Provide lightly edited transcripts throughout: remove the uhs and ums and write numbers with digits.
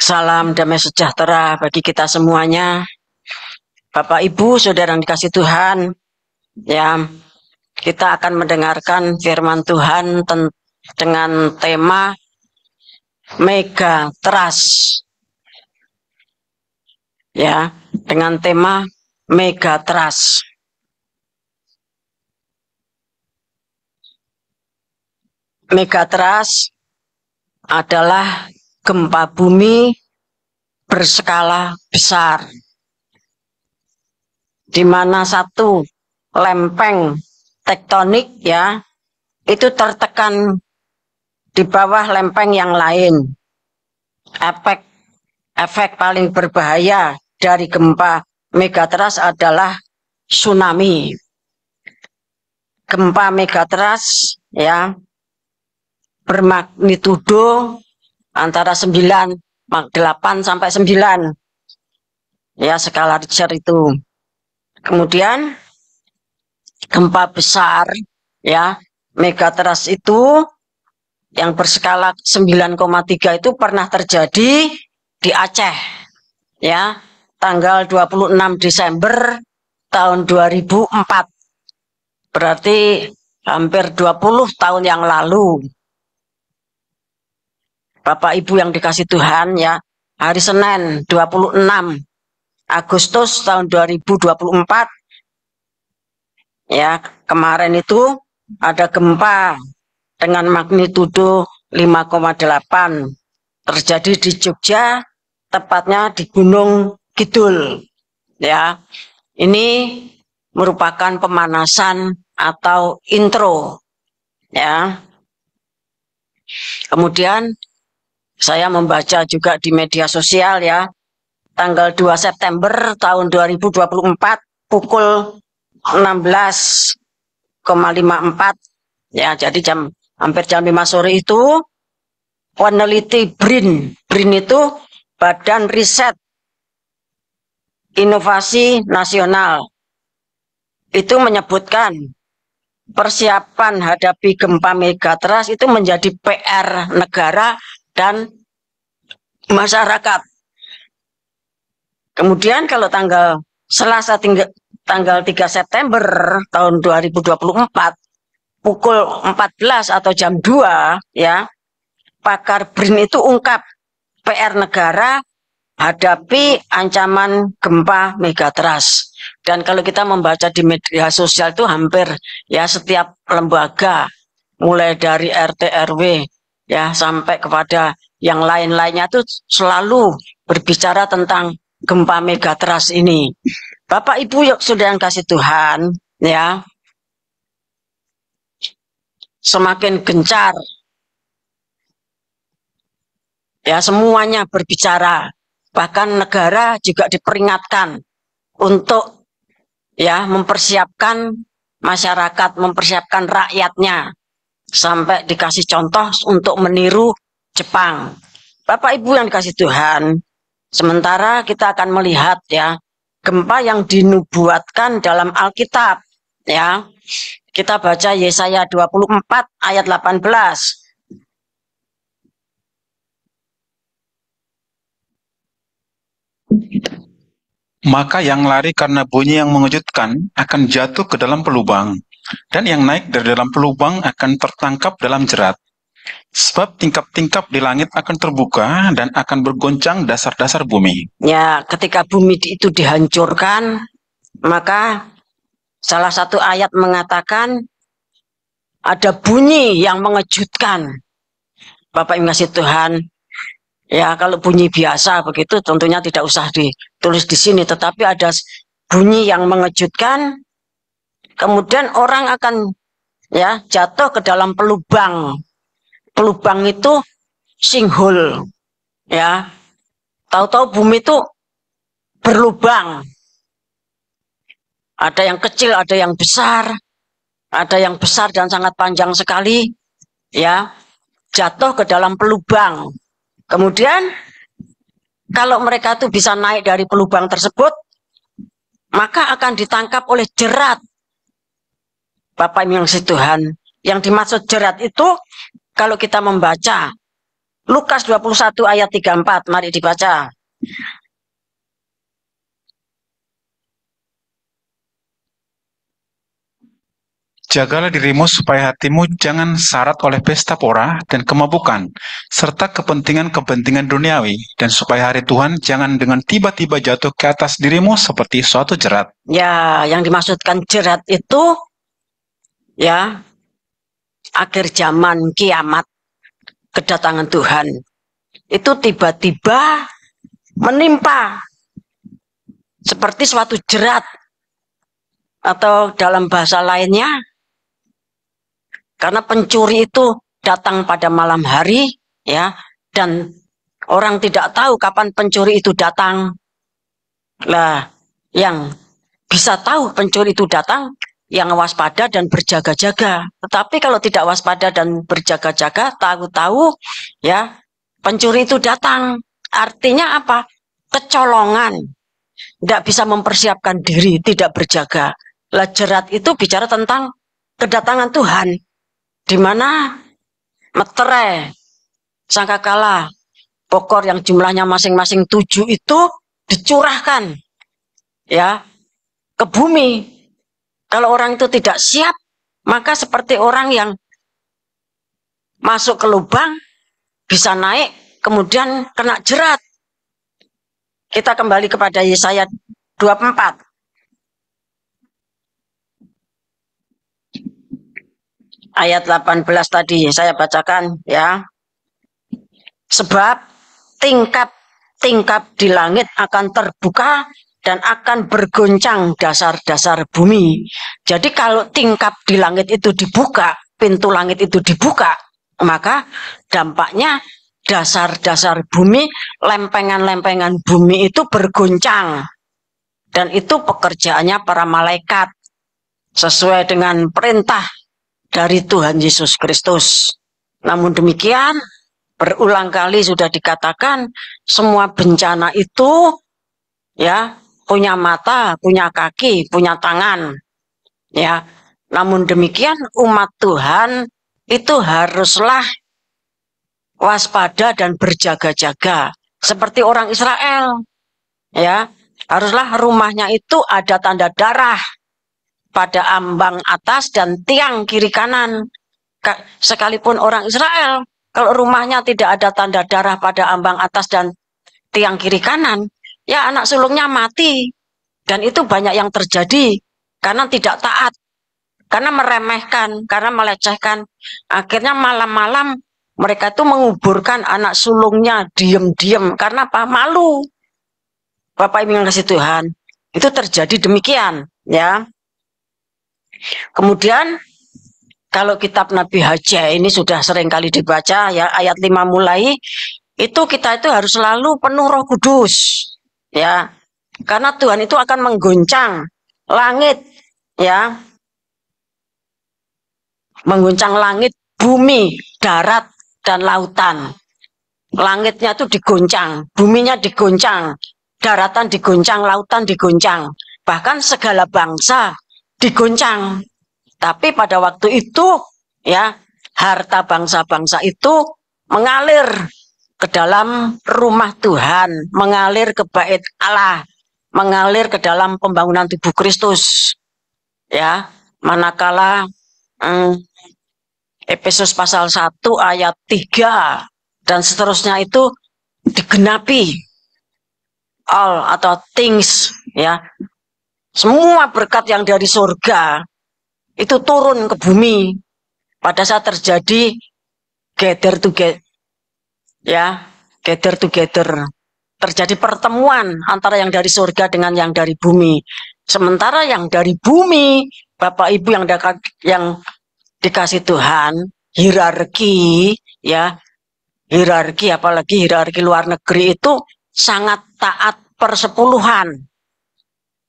Salam damai sejahtera bagi kita semuanya. Bapak, Ibu, Saudara yang dikasih Tuhan, ya, kita akan mendengarkan firman Tuhan dengan tema Mega Trust. Ya, dengan tema Mega Trust. Mega Trust adalah gempa bumi berskala besar, di mana satu lempeng tektonik ya itu tertekan di bawah lempeng yang lain. Efek paling berbahaya dari gempa megatrust adalah tsunami. Gempa megatrust ya bermagnitudo antara 8 sampai 9 ya, skala Richter itu. Kemudian gempa besar ya megatrust itu yang berskala 9,3 itu pernah terjadi di Aceh ya, tanggal 26 Desember tahun 2004. Berarti hampir 20 tahun yang lalu. Bapak Ibu yang dikasih Tuhan ya, hari Senin 26 Agustus tahun 2024 ya, kemarin itu ada gempa dengan magnitudo 5,8 terjadi di Jogja, tepatnya di Gunung Kidul ya. Ini merupakan pemanasan atau intro ya. Kemudian saya membaca juga di media sosial ya, tanggal 2 September tahun 2024 pukul 16,54 ya, jadi hampir jam 5 sore itu peneliti BRIN itu Badan Riset Inovasi Nasional itu menyebutkan persiapan hadapi gempa megatrust itu menjadi PR negara dan masyarakat. Kemudian kalau Selasa tanggal 3 September tahun 2024 pukul 14 atau jam 2 ya, pakar BRIN itu ungkap PR negara hadapi ancaman gempa megatrust. Dan kalau kita membaca di media sosial itu hampir ya setiap lembaga, mulai dari RT RW ya sampai kepada yang lain-lainnya itu selalu berbicara tentang gempa megatrust ini. Bapak Ibu sudah yang kasih Tuhan ya, semakin gencar ya, semuanya berbicara, bahkan negara juga diperingatkan untuk ya mempersiapkan masyarakat, mempersiapkan rakyatnya, sampai dikasih contoh untuk meniru Jepang. Bapak Ibu yang dikasih Tuhan, sementara kita akan melihat ya gempa yang dinubuatkan dalam Alkitab ya. Kita baca Yesaya 24 ayat 18. Maka yang lari karena bunyi yang mengejutkan akan jatuh ke dalam pelubang, dan yang naik dari dalam pelubang akan tertangkap dalam jerat. Sebab tingkap-tingkap di langit akan terbuka dan akan bergoncang dasar-dasar bumi. Ya, ketika bumi itu dihancurkan, maka salah satu ayat mengatakan ada bunyi yang mengejutkan. Bapak Ibu kasih Tuhan, ya kalau bunyi biasa begitu tentunya tidak usah ditulis di sini, tetapi ada bunyi yang mengejutkan, kemudian orang akan ya jatuh ke dalam pelubang. Pelubang itu sinkhole ya. Tahu-tahu bumi itu berlubang. Ada yang kecil, ada yang besar. Ada yang besar dan sangat panjang sekali ya, jatuh ke dalam pelubang. Kemudian kalau mereka itu bisa naik dari pelubang tersebut, maka akan ditangkap oleh jerat. Bapak yang kasih Tuhan, yang dimaksud jerat itu kalau kita membaca Lukas 21 ayat 34, mari dibaca. Jagalah dirimu supaya hatimu jangan syarat oleh pesta pora dan kemabukan, serta kepentingan-kepentingan duniawi, dan supaya hari Tuhan jangan dengan tiba-tiba jatuh ke atas dirimu seperti suatu jerat. Ya, yang dimaksudkan jerat itu ya akhir zaman, kiamat, kedatangan Tuhan. Itu tiba-tiba menimpa seperti suatu jerat, atau dalam bahasa lainnya, karena pencuri itu datang pada malam hari, ya, dan orang tidak tahu kapan pencuri itu datang. Lah, yang bisa tahu pencuri itu datang, yang waspada dan berjaga-jaga. Tetapi kalau tidak waspada dan berjaga-jaga, tahu-tahu, ya, pencuri itu datang. Artinya apa? Kecolongan. Tidak bisa mempersiapkan diri, tidak berjaga. Lah, jerat itu bicara tentang kedatangan Tuhan, di mana meterai, sangkakala, pokor yang jumlahnya masing-masing 7 itu dicurahkan, ya, ke bumi. Kalau orang itu tidak siap, maka seperti orang yang masuk ke lubang, bisa naik, kemudian kena jerat. Kita kembali kepada Yesaya 24. Ayat 18 tadi saya bacakan, ya. Sebab tingkap-tingkap di langit akan terbuka dan akan bergoncang dasar-dasar bumi. Jadi kalau tingkap di langit itu dibuka, pintu langit itu dibuka, maka dampaknya dasar-dasar bumi, lempengan-lempengan bumi itu bergoncang. Dan itu pekerjaannya para malaikat sesuai dengan perintah dari Tuhan Yesus Kristus. Namun demikian, berulang kali sudah dikatakan, semua bencana itu, ya, punya mata, punya kaki, punya tangan, ya. Namun demikian, umat Tuhan itu haruslah waspada dan berjaga-jaga seperti orang Israel, ya. Haruslah rumahnya itu ada tanda darah pada ambang atas dan tiang kiri kanan. Sekalipun orang Israel, kalau rumahnya tidak ada tanda darah pada ambang atas dan tiang kiri kanan, ya anak sulungnya mati. Dan itu banyak yang terjadi karena tidak taat, karena meremehkan, karena melecehkan. Akhirnya malam-malam mereka itu menguburkan anak sulungnya diam-diam. Karena apa? Malu. Bapak Ibu yang kasih Tuhan, itu terjadi demikian, ya. Kemudian kalau kitab Nabi Haggai ini sudah sering kali dibaca, ya, ayat 5 mulai, itu kita itu harus selalu penuh Roh Kudus, ya. Karena Tuhan itu akan mengguncang langit, ya. Mengguncang langit, bumi, darat, dan lautan. Langitnya itu diguncang, buminya diguncang, daratan diguncang, lautan diguncang. Bahkan segala bangsa diguncang. Tapi pada waktu itu, ya, harta bangsa-bangsa itu mengalir ke dalam rumah Tuhan, mengalir ke bait Allah, mengalir ke dalam pembangunan tubuh Kristus. Ya, manakala Efesus pasal 1 ayat 3 dan seterusnya itu digenapi, all atau things, ya. Semua berkat yang dari surga itu turun ke bumi pada saat terjadi gather together, ya, gather together. Terjadi pertemuan antara yang dari surga dengan yang dari bumi. Sementara yang dari bumi, Bapak Ibu yang dikasih Tuhan, hierarki, ya, hierarki, apalagi hierarki luar negeri itu sangat taat persepuluhan,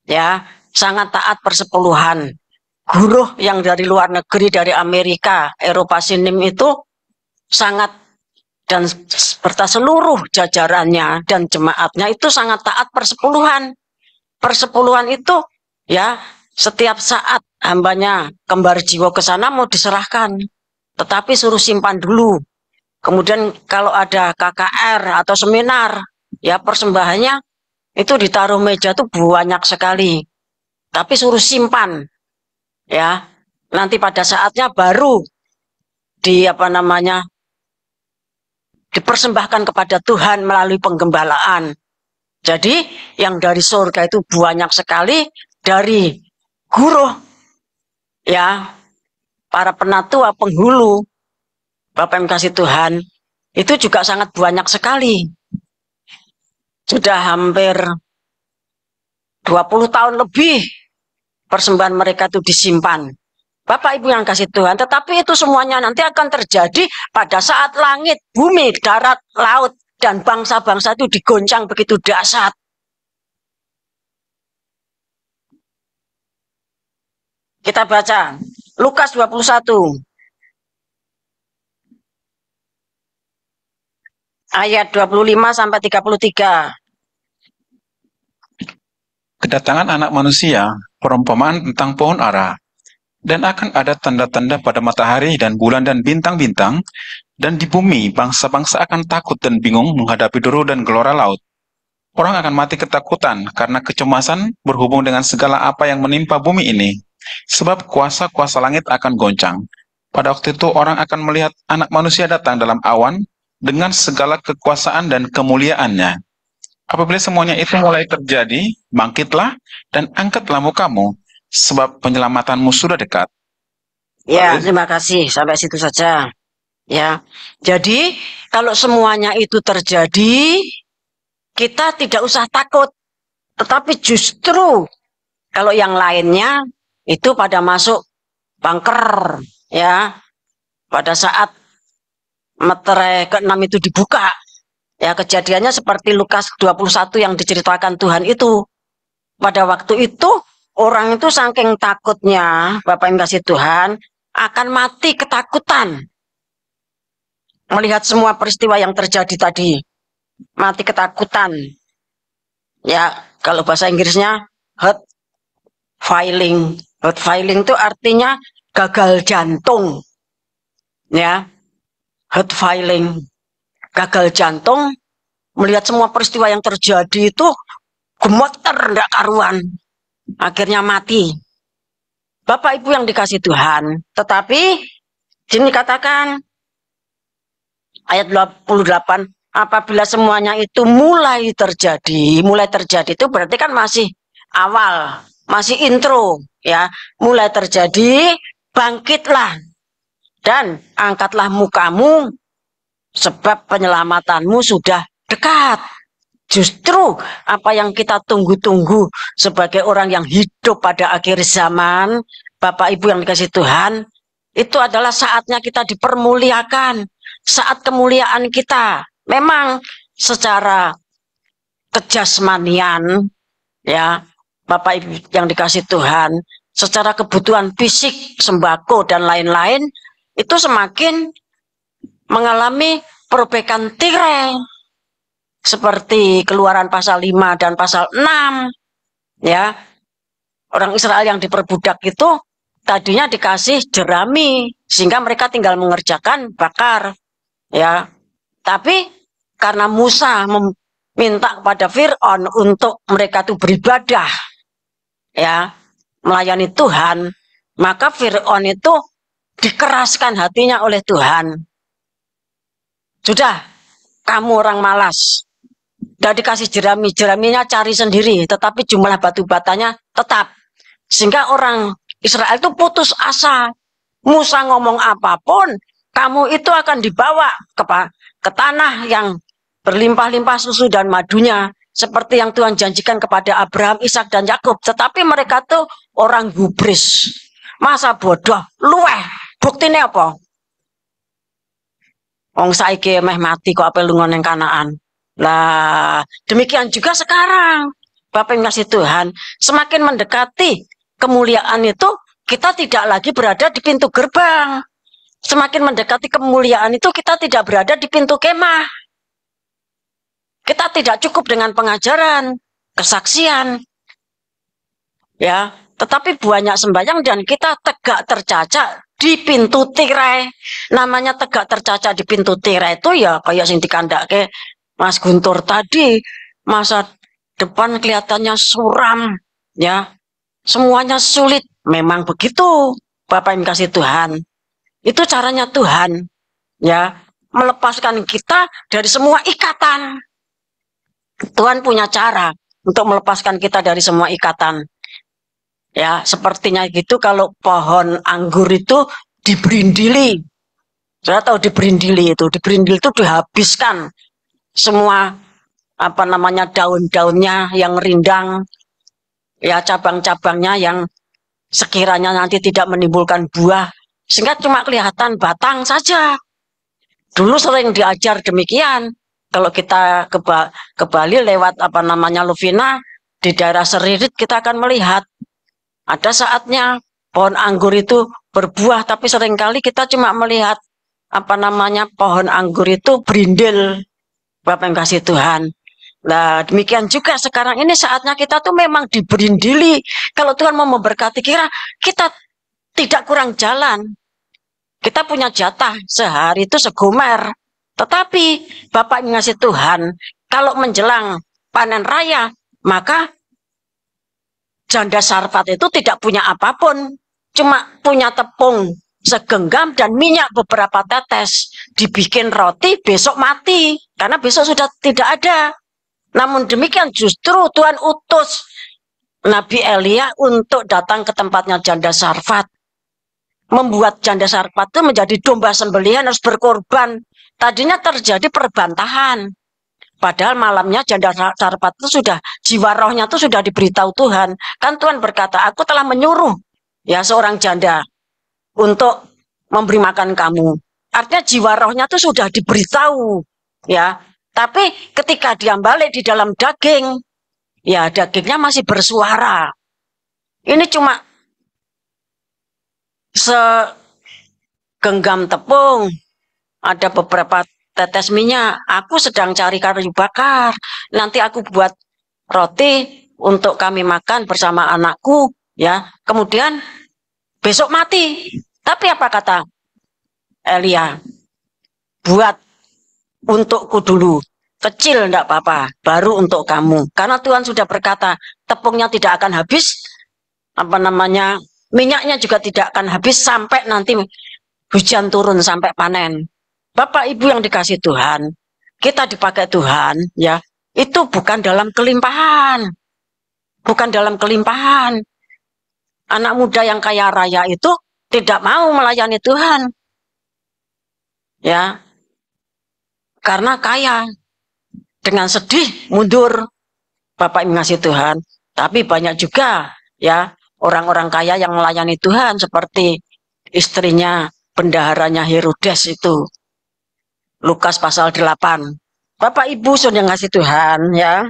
ya, sangat taat persepuluhan. Guru yang dari luar negeri, dari Amerika, Eropa Sinim itu sangat, dan serta seluruh jajarannya dan jemaatnya itu sangat taat persepuluhan. Persepuluhan itu, ya, setiap saat hambanya kembar jiwa ke sana mau diserahkan, tetapi suruh simpan dulu. Kemudian kalau ada KKR atau seminar, ya persembahannya itu ditaruh meja tuh banyak sekali. Tapi suruh simpan, ya. Nanti pada saatnya baru dipersembahkan kepada Tuhan melalui penggembalaan. Jadi yang dari surga itu banyak sekali, dari guru, ya, para penatua, penghulu, Bapak yang kasih Tuhan, itu juga sangat banyak sekali. Sudah hampir 20 tahun lebih persembahan mereka itu disimpan. Bapak Ibu yang kasih Tuhan, tetapi itu semuanya nanti akan terjadi pada saat langit, bumi, darat, laut, dan bangsa-bangsa itu digoncang begitu dahsyat. Kita baca Lukas 21 ayat 25 sampai 33. Kedatangan anak manusia, perumpamaan tentang pohon ara, dan akan ada tanda-tanda pada matahari dan bulan dan bintang-bintang, dan di bumi bangsa-bangsa akan takut dan bingung menghadapi deru dan gelora laut. Orang akan mati ketakutan karena kecemasan berhubung dengan segala apa yang menimpa bumi ini, sebab kuasa-kuasa langit akan goncang. Pada waktu itu orang akan melihat anak manusia datang dalam awan dengan segala kekuasaan dan kemuliaannya. Apabila semuanya itu mulai terjadi, bangkitlah dan angkatlah mukamu, sebab penyelamatanmu sudah dekat. Ya, terima kasih. Sampai situ saja. Ya, jadi kalau semuanya itu terjadi, kita tidak usah takut. Tetapi justru kalau yang lainnya itu pada masuk bunker, ya, pada saat meterai ke-6 itu dibuka. Ya, kejadiannya seperti Lukas 21 yang diceritakan Tuhan itu. Pada waktu itu, orang itu saking takutnya, Bapak yang kasih Tuhan, akan mati ketakutan. Melihat semua peristiwa yang terjadi tadi. Mati ketakutan. Ya, kalau bahasa Inggrisnya, heart failing. Heart failing itu artinya gagal jantung. Ya, heart failing. Gagal jantung, melihat semua peristiwa yang terjadi itu gemeter, enggak karuan. Akhirnya mati. Bapak Ibu yang dikasih Tuhan. Tetapi, sini katakan, ayat 28, apabila semuanya itu mulai terjadi itu berarti kan masih awal, masih intro, ya. Mulai terjadi, bangkitlah dan angkatlah mukamu, sebab penyelamatanmu sudah dekat. Justru apa yang kita tunggu-tunggu sebagai orang yang hidup pada akhir zaman, Bapak Ibu yang dikasih Tuhan, itu adalah saatnya kita dipermuliakan. Saat kemuliaan kita, memang secara kejasmanian, ya, Bapak Ibu yang dikasih Tuhan, secara kebutuhan fisik, sembako, dan lain-lain, itu semakin mengalami perbaikan tirai seperti Keluaran pasal 5 dan pasal 6, ya. Orang Israel yang diperbudak itu tadinya dikasih jerami sehingga mereka tinggal mengerjakan bakar, ya. Tapi karena Musa meminta kepada Fir'aun untuk mereka itu beribadah, ya, melayani Tuhan, maka Fir'aun itu dikeraskan hatinya oleh Tuhan. Sudah, kamu orang malas. Udah dikasih jerami, jeraminya cari sendiri, tetapi jumlah batu batanya tetap. Sehingga orang Israel itu putus asa. Musa ngomong apapun, kamu itu akan dibawa ke tanah yang berlimpah-limpah susu dan madunya, seperti yang Tuhan janjikan kepada Abraham, Ishak, dan Yakub. Tetapi mereka tuh orang gubris. Masa bodoh, luweh. Buktinya apa? Wong saiki meh mati kok apa lunga ning Kanaan. Lah, demikian juga sekarang. Bapak yang kasih Tuhan, semakin mendekati kemuliaan itu, kita tidak lagi berada di pintu gerbang. Semakin mendekati kemuliaan itu, kita tidak berada di pintu kemah. Kita tidak cukup dengan pengajaran, kesaksian, ya, tetapi banyak sembahyang dan kita tegak tercacat di pintu tirai. Namanya tegak tercaca di pintu tirai itu ya kayak sing dikandake Mas Guntur tadi, masa depan kelihatannya suram, ya. Semuanya sulit. Memang begitu, Bapak yang kasih Tuhan. Itu caranya Tuhan, ya, melepaskan kita dari semua ikatan. Tuhan punya cara untuk melepaskan kita dari semua ikatan. Ya, sepertinya gitu kalau pohon anggur itu diberindili. Saya tahu diberindili itu dihabiskan semua apa namanya daun-daunnya yang rindang, ya cabang-cabangnya yang sekiranya nanti tidak menimbulkan buah, sehingga cuma kelihatan batang saja. Dulu sering diajar demikian. Kalau kita ke Bali lewat apa namanya Luvina di daerah Seririt, kita akan melihat ada saatnya pohon anggur itu berbuah, tapi seringkali kita cuma melihat apa namanya pohon anggur itu berindil. Bapak yang kasih Tuhan. Nah, demikian juga sekarang ini saatnya kita tuh memang diberindili. Kalau Tuhan mau memberkati kita tidak kurang jalan. Kita punya jatah sehari itu segomer. Tetapi Bapak yang ngasih Tuhan, kalau menjelang panen raya, maka janda Sarfat itu tidak punya apapun. Cuma punya tepung segenggam dan minyak beberapa tetes. Dibikin roti, besok mati. Karena besok sudah tidak ada. Namun demikian justru Tuhan utus Nabi Elia untuk datang ke tempatnya janda Sarfat. Membuat janda Sarfat itu menjadi domba sembelihan, harus berkorban. Tadinya terjadi perbantahan. Padahal malamnya janda Sarfat itu sudah, jiwa rohnya itu sudah diberitahu Tuhan. Kan Tuhan berkata, aku telah menyuruh ya seorang janda untuk memberi makan kamu. Artinya jiwa rohnya itu sudah diberitahu, ya. Tapi ketika dia balik di dalam daging, ya dagingnya masih bersuara. Ini cuma segenggam tepung, ada beberapa tetes minyak. Aku sedang cari kayu bakar. Nanti aku buat roti untuk kami makan bersama anakku, ya. Kemudian besok mati. Tapi apa kata Elia? Buat untukku dulu. Kecil enggak apa-apa, baru untuk kamu. Karena Tuhan sudah berkata, tepungnya tidak akan habis, apa namanya, minyaknya juga tidak akan habis sampai nanti hujan turun sampai panen. Bapak Ibu yang dikasih Tuhan, kita dipakai Tuhan, ya, itu bukan dalam kelimpahan. Bukan dalam kelimpahan. Anak muda yang kaya raya itu tidak mau melayani Tuhan. Ya. Karena kaya. Dengan sedih mundur. Bapak ngasih Tuhan. Tapi banyak juga ya orang-orang kaya yang melayani Tuhan seperti istrinya bendaharanya Herodes itu. Lukas pasal 8. Bapak Ibu sudah ngasih Tuhan ya.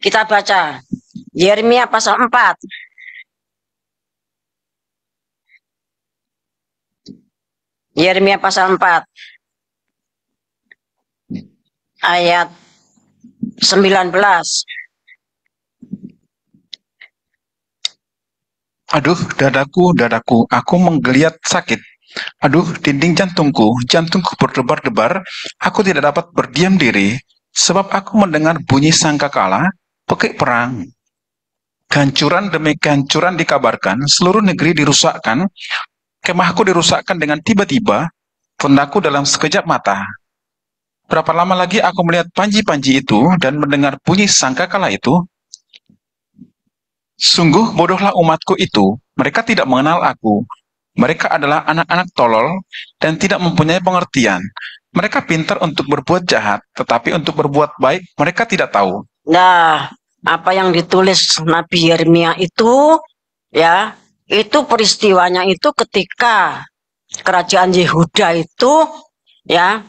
Kita baca Yeremia pasal 4. Yeremia pasal 4. Ayat 19. Aduh, dadaku, dadaku, aku menggeliat sakit. Aduh, dinding jantungku berdebar-debar, aku tidak dapat berdiam diri, sebab aku mendengar bunyi sangkakala, pekik perang. Gancuran demi gancuran dikabarkan, seluruh negeri dirusakkan, kemahku dirusakkan dengan tiba-tiba, tendaku dalam sekejap mata. Berapa lama lagi aku melihat panji-panji itu dan mendengar bunyi sangkakala itu? Sungguh bodohlah umatku itu, mereka tidak mengenal aku. Mereka adalah anak-anak tolol dan tidak mempunyai pengertian. Mereka pintar untuk berbuat jahat, tetapi untuk berbuat baik mereka tidak tahu. Nah, apa yang ditulis Nabi Yeremia itu, ya, itu peristiwanya itu ketika kerajaan Yehuda itu, ya,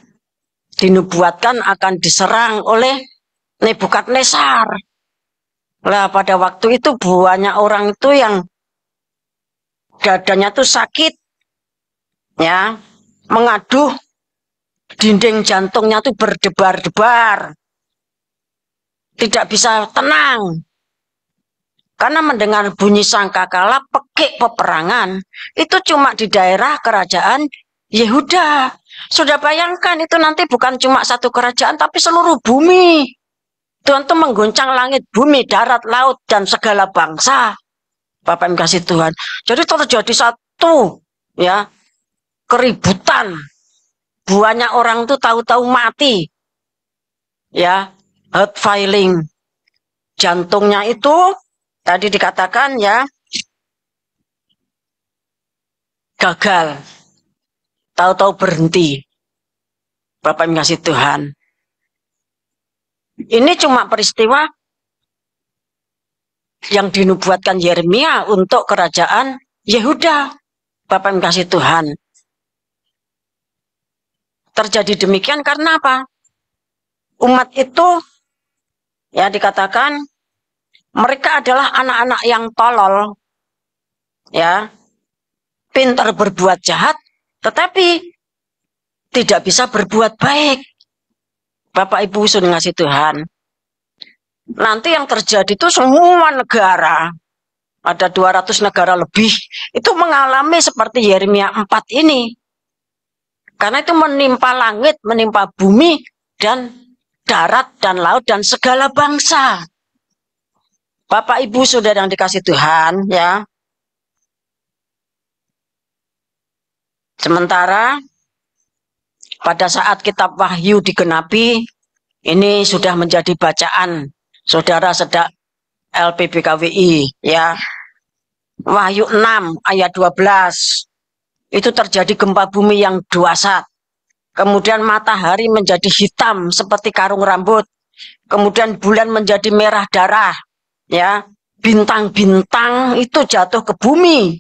dinubuatkan akan diserang oleh Nebukadnezar. Lah pada waktu itu banyak orang itu yang dadanya tuh sakit, ya, mengaduh, dinding jantungnya tuh berdebar-debar, tidak bisa tenang. Karena mendengar bunyi sangkakala pekik peperangan, itu cuma di daerah kerajaan Yehuda. Sudah bayangkan itu nanti bukan cuma satu kerajaan, tapi seluruh bumi. Tuhan itu mengguncang langit, bumi, darat, laut, dan segala bangsa. Bapak yang kasih Tuhan. Jadi terjadi satu ya keributan. Banyak orang tuh tahu-tahu mati. Ya, heart failing. Jantungnya itu tadi dikatakan ya gagal. Tahu-tahu berhenti. Bapak yang kasih Tuhan. Ini cuma peristiwa yang dinubuatkan Yeremia untuk kerajaan Yehuda. Bapak yang kasih Tuhan. Terjadi demikian karena apa? Umat itu ya dikatakan mereka adalah anak-anak yang tolol, ya, pintar berbuat jahat, tetapi tidak bisa berbuat baik. Bapak Ibu sudah ngasih Tuhan. Nanti yang terjadi itu semua negara, ada 200 negara lebih, itu mengalami seperti Yeremia 4 ini. Karena itu menimpa langit, menimpa bumi, dan darat, dan laut, dan segala bangsa. Bapak, Ibu, Saudara yang dikasih Tuhan, ya. Sementara, pada saat kitab Wahyu digenapi, ini sudah menjadi bacaan Saudara sedang LPBKWI, ya. Wahyu 6 ayat 12. Itu terjadi gempa bumi yang dahsyat. Kemudian matahari menjadi hitam seperti karung rambut. Kemudian bulan menjadi merah darah. Ya, bintang-bintang itu jatuh ke bumi.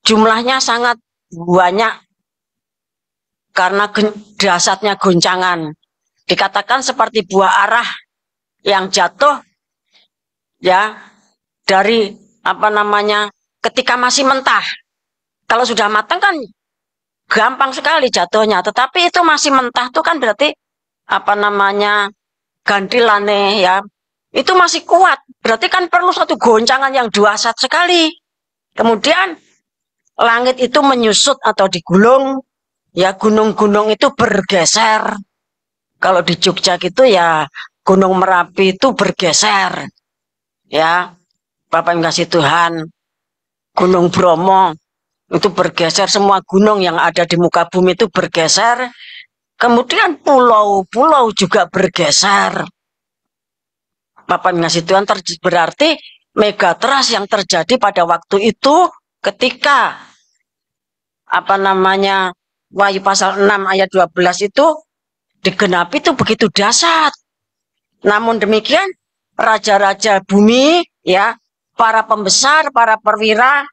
Jumlahnya sangat banyak karena dahsyatnya goncangan. Dikatakan seperti buah arah yang jatuh ya dari ketika masih mentah. Kalau sudah matang kan gampang sekali jatuhnya, tetapi itu masih mentah tuh kan berarti gantilane ya. Itu masih kuat. Berarti kan perlu satu goncangan yang dahsyat sekali. Kemudian langit itu menyusut atau digulung, ya gunung-gunung itu bergeser. Kalau di Jogja gitu ya Gunung Merapi itu bergeser. Ya, Bapak yang kasih Tuhan. Gunung Bromo itu bergeser, semua gunung yang ada di muka bumi itu bergeser. Kemudian pulau-pulau juga bergeser. Bapak ngasih Tuhan berarti megatrust yang terjadi pada waktu itu ketika Wahyu pasal 6 ayat 12 itu digenapi itu begitu dahsyat. Namun demikian raja-raja bumi ya, para pembesar, para perwira,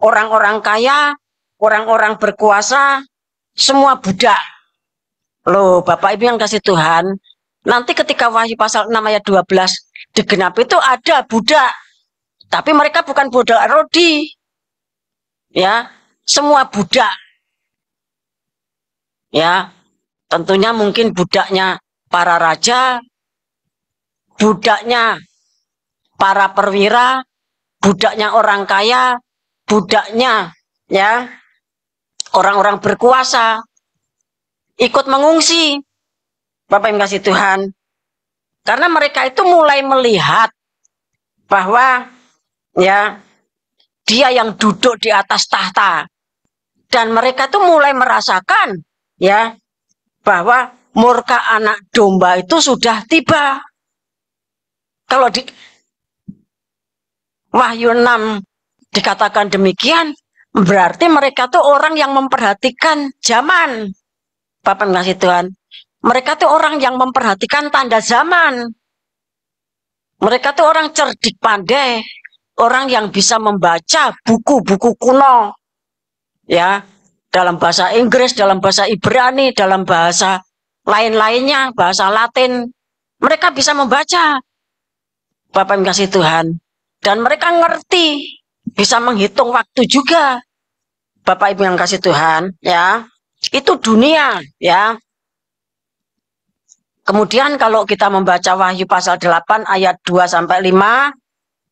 orang-orang kaya, orang-orang berkuasa, semua budak. Loh, Bapak Ibu yang kasih Tuhan, nanti ketika Wahyu pasal 6 ayat 12 digenapi itu ada budak. Tapi mereka bukan budak Rodi. Ya, semua budak. Ya, tentunya mungkin budaknya para raja, budaknya para perwira, budaknya orang kaya, budaknya ya orang-orang berkuasa ikut mengungsi. Bapak yang kasih Tuhan, karena mereka itu mulai melihat bahwa ya dia yang duduk di atas tahta, dan mereka tuh mulai merasakan ya bahwa murka anak domba itu sudah tiba. Kalau di Wahyu 6 dikatakan demikian, berarti mereka tuh orang yang memperhatikan zaman. Bapak ngasih Tuhan, mereka tuh orang yang memperhatikan tanda zaman. Mereka tuh orang cerdik pandai, orang yang bisa membaca buku-buku kuno. Ya, dalam bahasa Inggris, dalam bahasa Ibrani, dalam bahasa lain-lainnya, bahasa Latin. Mereka bisa membaca. Bapak yang kasih Tuhan. Dan mereka ngerti, bisa menghitung waktu juga. Bapak Ibu yang kasih Tuhan, ya. Itu dunia, ya. Kemudian kalau kita membaca Wahyu pasal 8 ayat 2 sampai 5,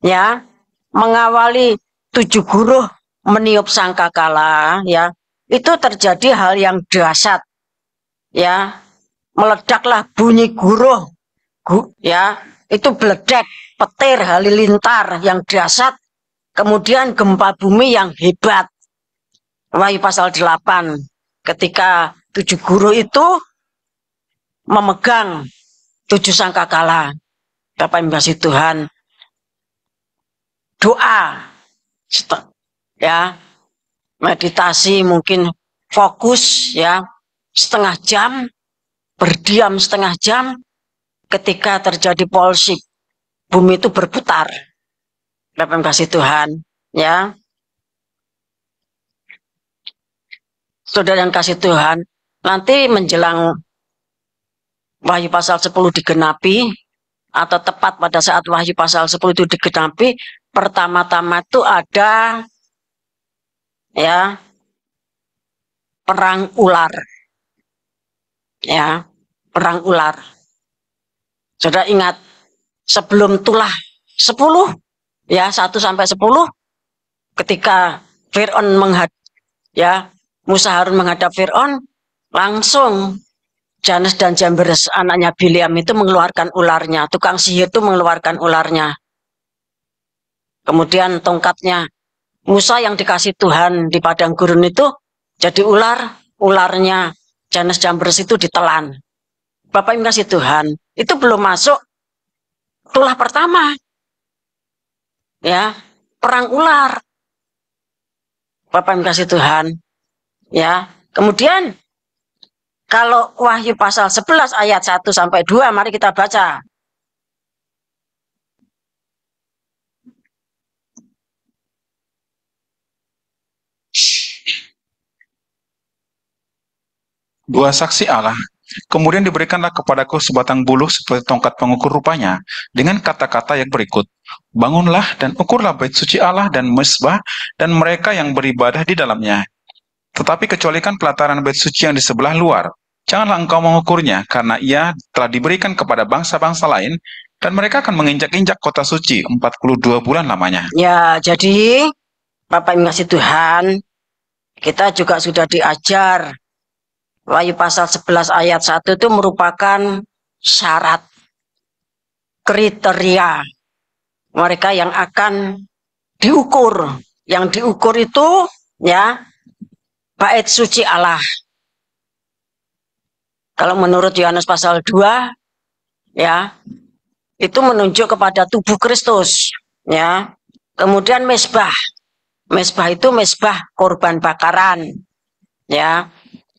ya, mengawali 7 guru meniup sangkakala, ya, itu terjadi hal yang dahsyat, ya, meledaklah bunyi guruh, ya, itu beledek, petir, halilintar yang dahsyat, kemudian gempa bumi yang hebat. Wahyu pasal 8, ketika 7 guru itu memegang 7 sangkakala. Bapak Ibu kasih Tuhan, doa, ya, meditasi mungkin fokus, ya, setengah jam, berdiam setengah jam, ketika terjadi polsik, bumi itu berputar. Bapak kasih Tuhan, ya. Saudara yang kasih Tuhan, nanti menjelang Wahyu pasal 10 digenapi, atau tepat pada saat Wahyu pasal 10 itu digenapi, pertama-tama itu ada, ya, perang ular. Ya, perang ular. Saudara ingat, sebelum tulah 10, ya, 1 sampai 10, ketika Fir'aun ya, Musa Harun menghadap Fir'aun, langsung Janes dan Jambres anaknya Biliam itu mengeluarkan ularnya, tukang sihir itu mengeluarkan ularnya. Kemudian tongkatnya Musa yang dikasih Tuhan di padang gurun itu jadi ular, ularnya Janes Jambres itu ditelan. Bapak Ibu kasih Tuhan, itu belum masuk tulah pertama, ya, perang ular. Bapak Ibu kasih Tuhan, ya. Kemudian kalau Wahyu pasal 11 ayat 1 sampai 2, mari kita baca. Dua saksi Allah. Kemudian diberikanlah kepadaku sebatang buluh seperti tongkat pengukur rupanya, dengan kata-kata yang berikut, bangunlah dan ukurlah bait suci Allah dan mesbah dan mereka yang beribadah di dalamnya. Tetapi kecualikan pelataran bait suci yang di sebelah luar. Janganlah engkau mengukurnya, karena ia telah diberikan kepada bangsa-bangsa lain, dan mereka akan menginjak-injak kota suci 42 bulan lamanya. Ya, jadi Bapak Ibu kasih Tuhan, kita juga sudah diajar Wahyu pasal 11 ayat 1 itu merupakan syarat, kriteria mereka yang akan diukur. Yang diukur itu, ya, bait suci Allah. Kalau menurut Yohanes pasal 2, ya, itu menunjuk kepada tubuh Kristus, ya. Kemudian mesbah. Mesbah itu mesbah korban bakaran, ya.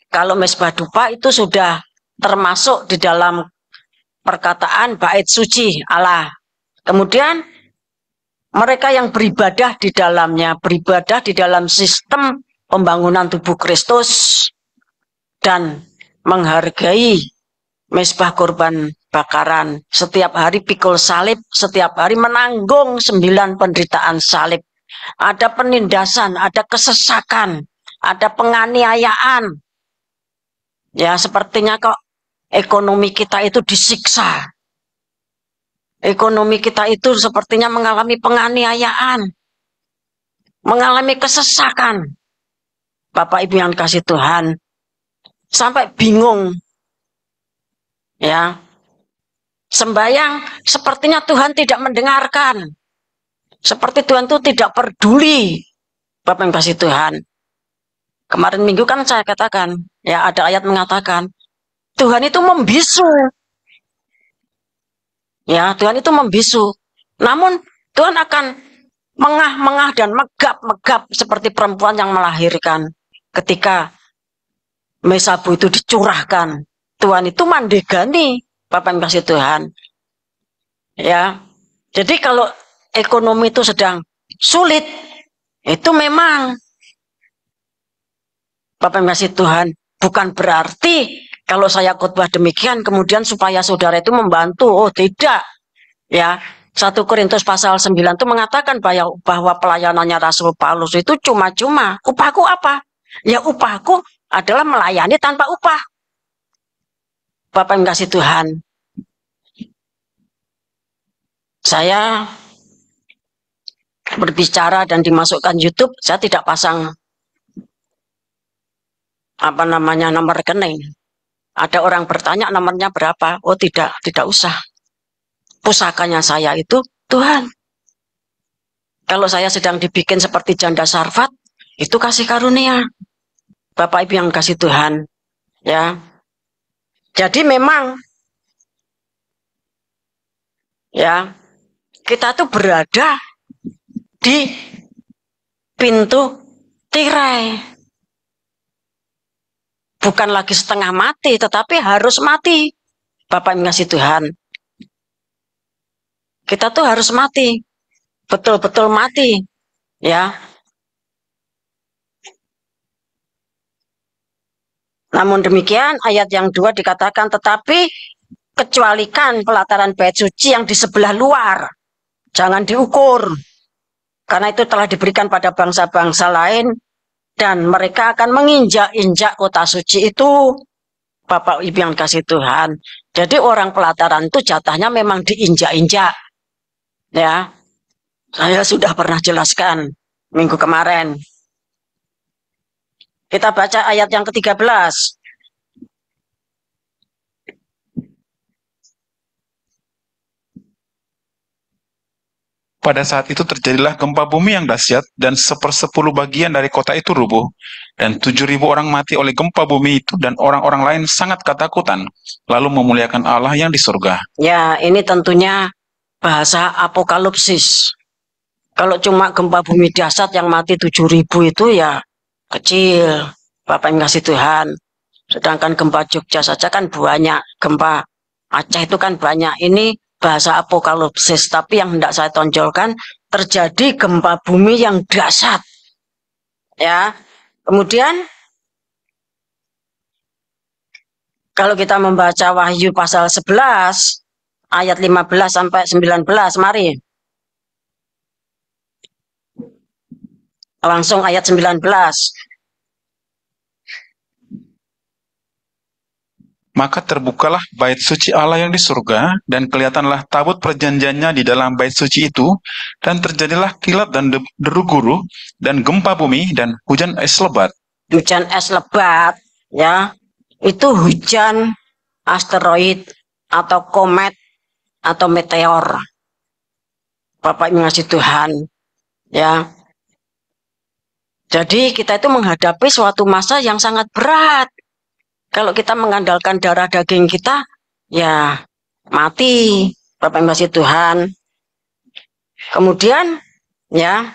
Kalau mesbah dupa itu sudah termasuk di dalam perkataan bait suci Allah. Kemudian mereka yang beribadah di dalamnya, beribadah di dalam sistem pembangunan tubuh Kristus dan menghargai mesbah korban bakaran. Setiap hari pikul salib, setiap hari menanggung 9 penderitaan salib. Ada penindasan, ada kesesakan, ada penganiayaan. Ya, sepertinya kok ekonomi kita itu disiksa. Ekonomi kita itu sepertinya mengalami penganiayaan, mengalami kesesakan. Bapak Ibu yang kasih Tuhan, sampai bingung, ya. Sembahyang sepertinya Tuhan tidak mendengarkan, seperti Tuhan itu tidak peduli. Bapak yang kasih Tuhan, kemarin minggu kan saya katakan, ya, ada ayat mengatakan Tuhan itu membisu, ya, Tuhan itu membisu. Namun Tuhan akan mengah-mengah dan megap-megap seperti perempuan yang melahirkan. Ketika mesabu itu dicurahkan, Tuhan itu mandegani. Bapak yang kasih Tuhan, ya. Jadi kalau ekonomi itu sedang sulit, itu memang Bapak yang kasih Tuhan, bukan berarti kalau saya khotbah demikian kemudian supaya saudara itu membantu. Oh, tidak, ya. 1 Korintus pasal 9 itu mengatakan bahwa pelayanannya Rasul Paulus itu cuma-cuma. Upahku apa? Ya, upahku adalah melayani tanpa upah. Bapak yang kasih Tuhan, saya berbicara dan dimasukkan YouTube, saya tidak pasang nomor rekening. Ada orang bertanya nomornya berapa? Oh tidak usah. Pusakanya saya itu Tuhan. Kalau saya sedang dibikin seperti janda Sarfat, itu kasih karunia. Bapak Ibu yang kasih Tuhan. Ya. Jadi memang ya, kita tuh berada di pintu tirai. Bukan lagi setengah mati, tetapi harus mati. Bapak yang kasih Tuhan. Kita tuh harus mati. Betul-betul mati. Ya. Namun demikian, ayat yang 2 dikatakan, tetapi kecualikan pelataran bait suci yang di sebelah luar. Jangan diukur. Karena itu telah diberikan pada bangsa-bangsa lain, dan mereka akan menginjak-injak kota suci itu. Bapak Ibu yang kasih Tuhan. Jadi orang pelataran itu jatahnya memang diinjak-injak. Ya, saya sudah pernah jelaskan minggu kemarin. Kita baca ayat yang ke-13. Pada saat itu terjadilah gempa bumi yang dahsyat, dan 1/10 bagian dari kota itu rubuh, dan 7.000 orang mati oleh gempa bumi itu, dan orang-orang lain sangat ketakutan, lalu memuliakan Allah yang di surga. Ya, ini tentunya bahasa apokalipsis. Kalau cuma gempa bumi dahsyat yang mati 7.000 itu ya kecil, Bapak yang kasih Tuhan. Sedangkan gempa Jogja saja kan banyak, gempa Aceh itu kan banyak. Ini bahasa apokalipsis, tapi yang hendak saya tonjolkan terjadi gempa bumi yang dahsyat. Ya. Kemudian kalau kita membaca Wahyu pasal 11 ayat 15 sampai 19, mari. Langsung ayat 19. Maka terbukalah bait suci Allah yang di surga, dan kelihatanlah tabut perjanjiannya di dalam bait suci itu, dan terjadilah kilat dan deru guru, dan gempa bumi, dan hujan es lebat. Hujan es lebat, ya, itu hujan asteroid atau komet atau meteor. Bapak Ibu ngasih Tuhan, ya. Jadi kita itu menghadapi suatu masa yang sangat berat. Kalau kita mengandalkan darah daging kita, ya mati, Bapak yang kasih Tuhan. Kemudian, ya,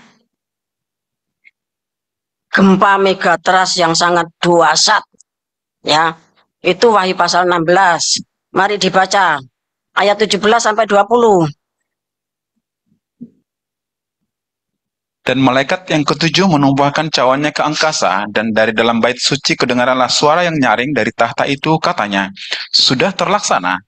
gempa megatrust yang sangat dahsyat, ya, itu Wahyu pasal 16. Mari dibaca, ayat 17 sampai 20. Dan malaikat yang ketujuh menumpahkan cawannya ke angkasa, dan dari dalam bait suci kedengaranlah suara yang nyaring dari tahta itu, katanya, sudah terlaksana.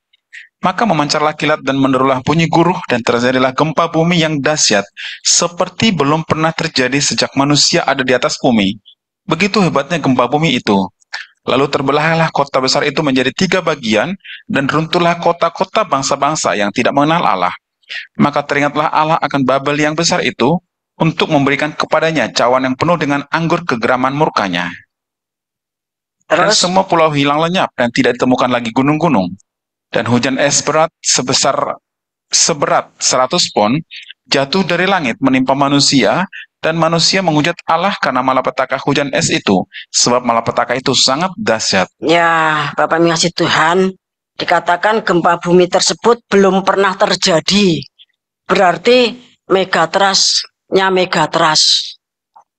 Maka memancarlah kilat dan menderulah bunyi guruh, dan terjadilah gempa bumi yang dahsyat, seperti belum pernah terjadi sejak manusia ada di atas bumi. Begitu hebatnya gempa bumi itu. Lalu terbelahlah kota besar itu menjadi 3 bagian, dan runtuhlah kota-kota bangsa-bangsa yang tidak mengenal Allah. Maka teringatlah Allah akan Babel yang besar itu, untuk memberikan kepadanya cawan yang penuh dengan anggur kegeraman murkanya. Dan Terus, semua pulau hilang lenyap, dan tidak ditemukan lagi gunung-gunung. Dan hujan es berat seberat 100 pon jatuh dari langit menimpa manusia, dan manusia menghujat Allah karena malapetaka hujan es itu, sebab malapetaka itu sangat dahsyat. ya, Bapak yang kasih Tuhan, dikatakan gempa bumi tersebut belum pernah terjadi. Berarti megatrustnya megatrust.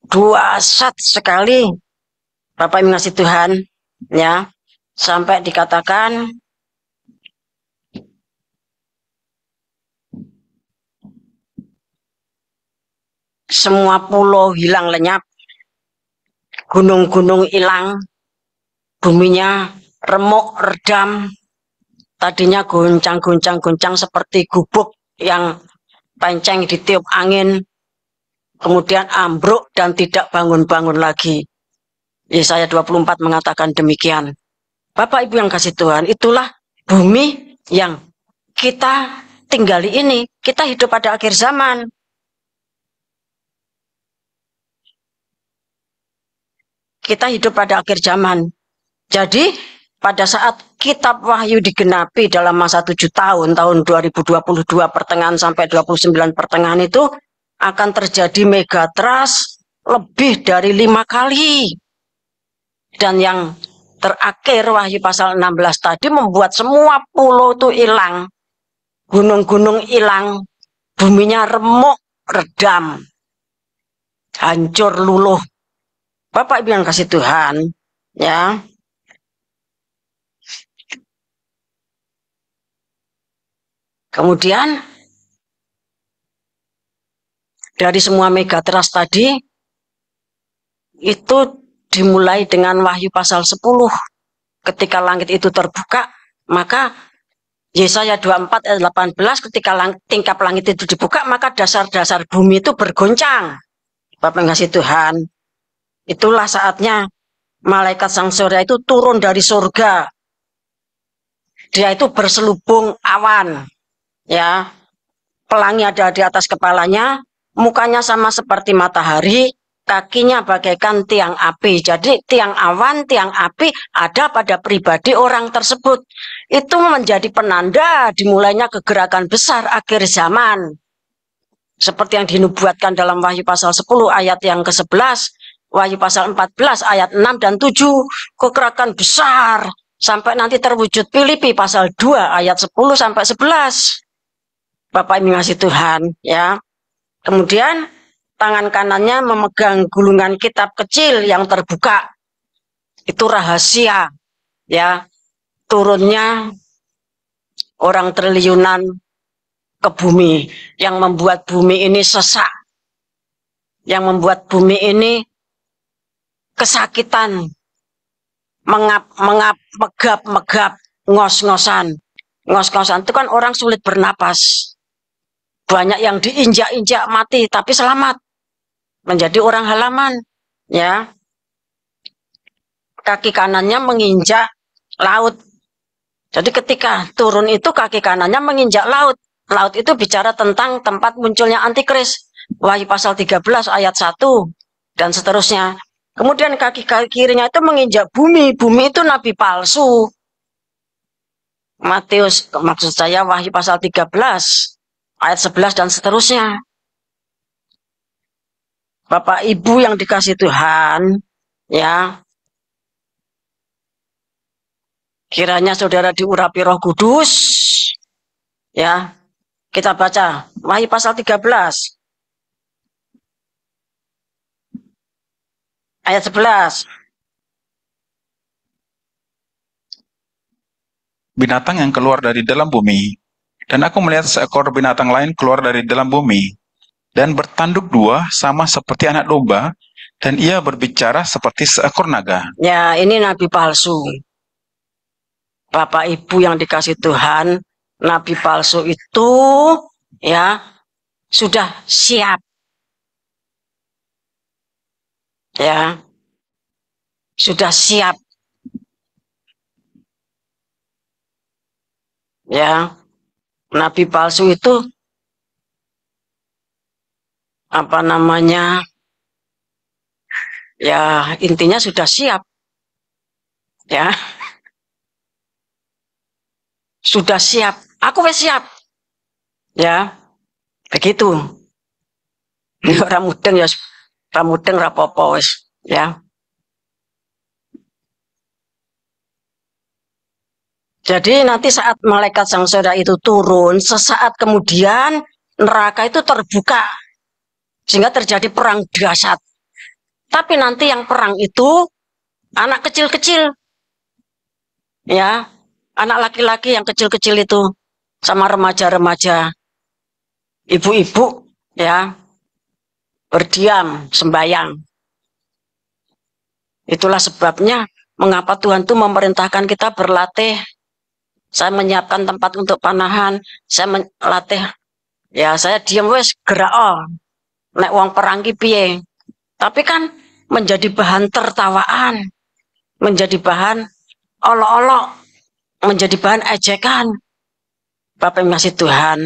Dahsyat sekali, Bapak yang kasih Tuhan, ya, sampai dikatakan semua pulau hilang lenyap, gunung-gunung hilang, buminya remuk, redam, tadinya goncang-goncang seperti gubuk yang penceng ditiup angin, kemudian ambruk dan tidak bangun-bangun lagi. Yesaya 24 mengatakan demikian. Bapak Ibu yang kasih Tuhan, itulah bumi yang kita tinggali ini. Kita hidup pada akhir zaman. kita hidup pada akhir zaman. Jadi pada saat kitab Wahyu digenapi dalam masa 7 tahun 2022 pertengahan sampai 29 pertengahan itu akan terjadi megatrust lebih dari 5 kali. Dan yang terakhir Wahyu pasal 16 tadi membuat semua pulau itu hilang, gunung-gunung hilang, buminya remuk, redam, hancur luluh. Bapak Ibu yang kasih Tuhan, ya. Kemudian dari semua megatrust tadi itu dimulai dengan Wahyu pasal 10. Ketika langit itu terbuka, maka Yesaya 24 ayat 18 ketika tingkap langit itu dibuka, maka dasar-dasar bumi itu bergoncang. Bapak yang kasih Tuhan, itulah saatnya malaikat sang surya itu turun dari surga. Dia itu berselubung awan, ya. Pelangi ada di atas kepalanya, mukanya sama seperti matahari, kakinya bagaikan tiang api. Jadi tiang awan, tiang api ada pada pribadi orang tersebut. Itu menjadi penanda dimulainya kegerakan besar akhir zaman. Seperti yang dinubuatkan dalam Wahyu pasal 10 ayat yang ke-11, Wahyu pasal 14 ayat 6 dan 7, kegerakan besar sampai nanti terwujud Filipi pasal 2 ayat 10 sampai 11. Bapak Ibu ngasih Tuhan, ya. Kemudian tangan kanannya memegang gulungan kitab kecil yang terbuka. Itu rahasia, ya. Turunnya orang triliunan ke bumi yang membuat bumi ini sesak, yang membuat bumi ini kesakitan, megap, ngos-ngosan. Ngos-ngosan itu kan orang sulit bernapas. Banyak yang diinjak-injak mati tapi selamat, menjadi orang halaman, ya. Kaki kanannya menginjak laut. Jadi ketika turun itu kaki kanannya menginjak laut. Laut itu bicara tentang tempat munculnya antikris. Wahyu pasal 13 ayat 1 dan seterusnya. Kemudian kaki kirinya itu menginjak bumi. Bumi itu nabi palsu. Matius, maksud saya Wahyu pasal 13 ayat 11 dan seterusnya. Bapak Ibu yang dikasih Tuhan, ya. Kiranya saudara diurapi Roh Kudus, ya. Kita baca Wahyu pasal 13 ayat 11. Binatang yang keluar dari dalam bumi, dan aku melihat seekor binatang lain keluar dari dalam bumi, dan bertanduk dua sama seperti anak domba, dan ia berbicara seperti seekor naga. Ya, ini nabi palsu. Bapak Ibu yang dikasih Tuhan, nabi palsu itu, ya, sudah siap. Ya, sudah siap. Ya, nabi palsu itu apa namanya? Ya, intinya sudah siap. Ya. Sudah siap. Aku wes siap. Ya. Begitu. Ini orang mudeng ya, orang mudeng rapopo wes, ya. Jadi nanti saat malaikat sang surya itu turun, sesaat kemudian neraka itu terbuka. Sehingga terjadi perang dahsyat. Tapi nanti yang perang itu anak kecil-kecil. Ya, anak laki-laki yang kecil-kecil itu sama remaja-remaja. Ibu-ibu, ya, berdiam, sembahyang. Itulah sebabnya mengapa Tuhan itu memerintahkan kita berlatih. Saya menyiapkan tempat untuk panahan, saya melatih, ya saya diam wes gerak nek wong perang ki piye. Tapi kan menjadi bahan tertawaan, menjadi bahan olok-olok, menjadi bahan ejekan. Bapak yang ngasih Tuhan.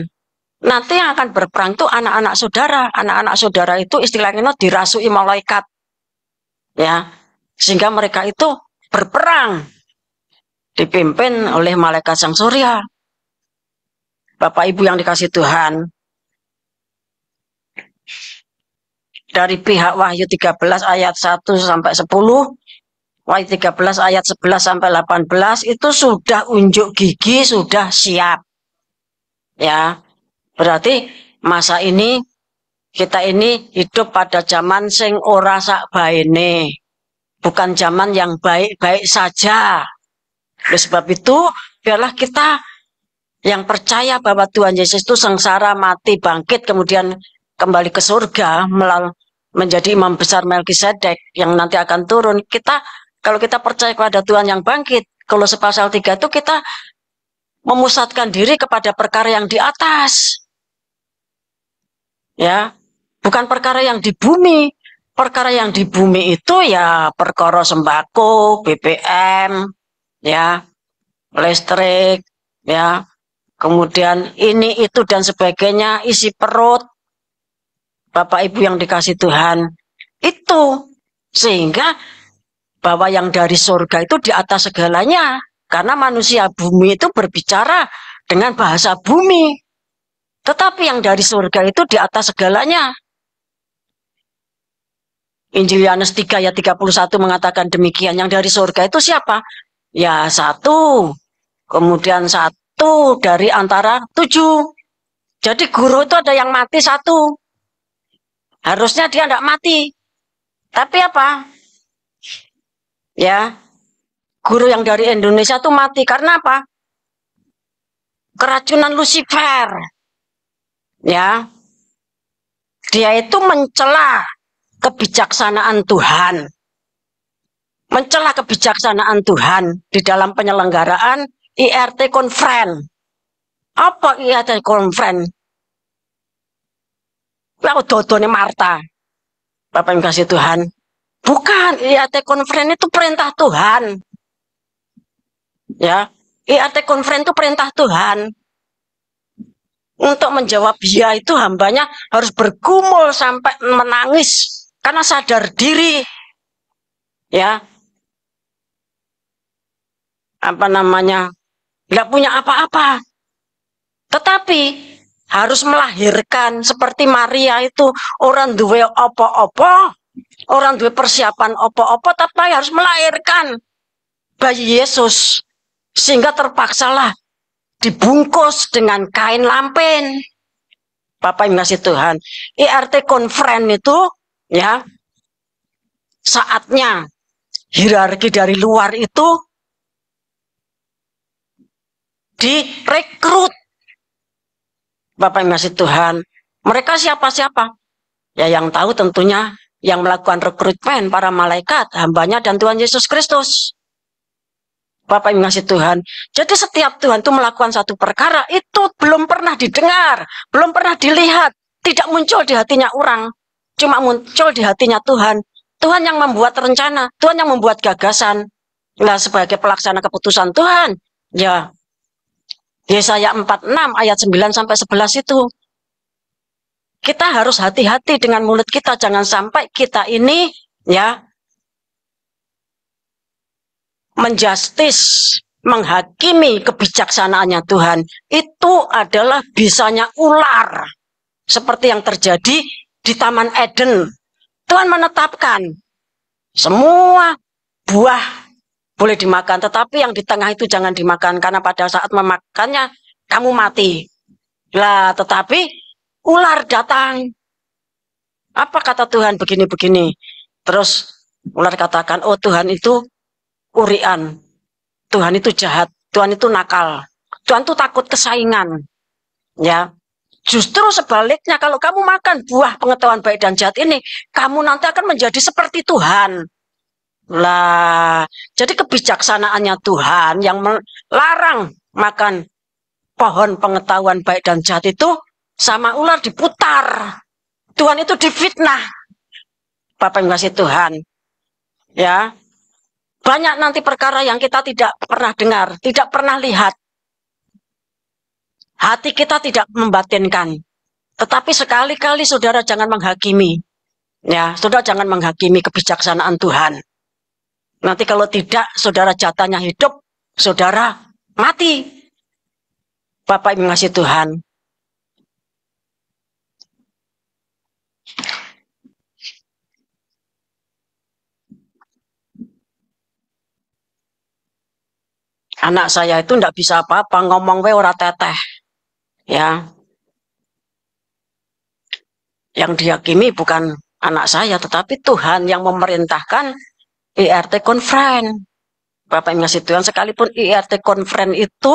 Nanti yang akan berperang itu anak-anak saudara. Anak-anak saudara itu istilahnya dirasui malaikat. Ya. Sehingga mereka itu berperang, dipimpin oleh malaikat sang surya. Bapak Ibu yang dikasih Tuhan, dari pihak Wahyu 13 ayat 1 sampai 10, Wahyu 13 ayat 11 sampai 18 itu sudah unjuk gigi, sudah siap. Ya, berarti masa ini kita ini hidup pada zaman sing ora sak baene. Bukan zaman yang baik-baik saja. Oleh sebab itu, biarlah kita yang percaya bahwa Tuhan Yesus itu sengsara, mati, bangkit, kemudian kembali ke surga menjadi imam besar Melkisedek yang nanti akan turun. Kalau kita percaya kepada Tuhan yang bangkit, Kolose pasal 3 itu kita memusatkan diri kepada perkara yang di atas. Ya, bukan perkara yang di bumi. Perkara yang di bumi itu ya perkara sembako, BBM, ya, listrik, ya, kemudian ini itu dan sebagainya, isi perut. Bapak Ibu yang dikasih Tuhan, itu sehingga bahwa yang dari surga itu di atas segalanya, karena manusia bumi itu berbicara dengan bahasa bumi, tetapi yang dari surga itu di atas segalanya. Injil Yohanes 3 ayat 31 mengatakan demikian. Yang dari surga itu siapa? Ya satu, kemudian satu dari antara 7. Jadi guru itu ada yang mati 1. Harusnya dia tidak mati. Tapi apa? Ya, guru yang dari Indonesia itu mati karena apa? Keracunan Lucifer. Ya, dia itu mencela kebijaksanaan Tuhan. Mencela kebijaksanaan Tuhan di dalam penyelenggaraan IRT Conference. Apa IRT Conference? Lalu dodone Marta. Bapak yang kasih Tuhan. Bukan, IRT Conference itu perintah Tuhan. Ya, IRT Conference itu perintah Tuhan. Untuk menjawab ya itu hambanya harus bergumul sampai menangis karena sadar diri. Ya. Apa namanya? Nggak punya apa-apa. Tetapi harus melahirkan seperti Maria itu, orang duwe opo-opo, orang duwe persiapan opo-opo, tapi harus melahirkan bayi Yesus. Sehingga terpaksalah dibungkus dengan kain lampen. Bapak yang ngasih Tuhan. IRT Conference itu ya saatnya hierarki dari luar itu direkrut. Bapak yang ngasih Tuhan. Mereka siapa-siapa? Ya yang tahu tentunya yang melakukan rekrutmen para malaikat, hambanya dan Tuhan Yesus Kristus. Bapak yang ngasih Tuhan. Jadi setiap Tuhan itu melakukan satu perkara, itu belum pernah didengar, belum pernah dilihat, tidak muncul di hatinya orang, cuma muncul di hatinya Tuhan. Tuhan yang membuat rencana, Tuhan yang membuat gagasan. Nah, sebagai pelaksana keputusan Tuhan, ya, Yesaya 46 ayat 9 sampai 11 itu. Kita harus hati-hati dengan mulut kita, jangan sampai kita ini, ya, menjustis, menghakimi kebijaksanaannya Tuhan. Itu adalah bisanya ular. Seperti yang terjadi di Taman Eden. Tuhan menetapkan semua buah boleh dimakan. Tetapi yang di tengah itu jangan dimakan. Karena pada saat memakannya kamu mati. Lah, tetapi ular datang. Apa kata Tuhan begini-begini? Terus ular katakan, oh Tuhan itu urian, Tuhan itu jahat, Tuhan itu nakal, Tuhan itu takut kesaingan. Ya, justru sebaliknya kalau kamu makan buah pengetahuan baik dan jahat ini, kamu nanti akan menjadi seperti Tuhan. Lah, jadi kebijaksanaannya Tuhan yang melarang makan pohon pengetahuan baik dan jahat itu sama ular diputar. Tuhan itu difitnah. Bapak yang kasih Tuhan. Ya. Banyak nanti perkara yang kita tidak pernah dengar, tidak pernah lihat. Hati kita tidak membatinkan. Tetapi sekali-kali saudara jangan menghakimi. Ya, saudara jangan menghakimi kebijaksanaan Tuhan. Nanti kalau tidak, saudara jatahnya hidup, saudara mati. Bapak Ibu ngasih Tuhan. Anak saya itu enggak bisa apa-apa, ngomong we ora teteh. Ya. Yang dihakimi bukan anak saya, tetapi Tuhan yang memerintahkan IRT Conference. Bapak Ibu ngasih Tuhan, sekalipun IRT Conference itu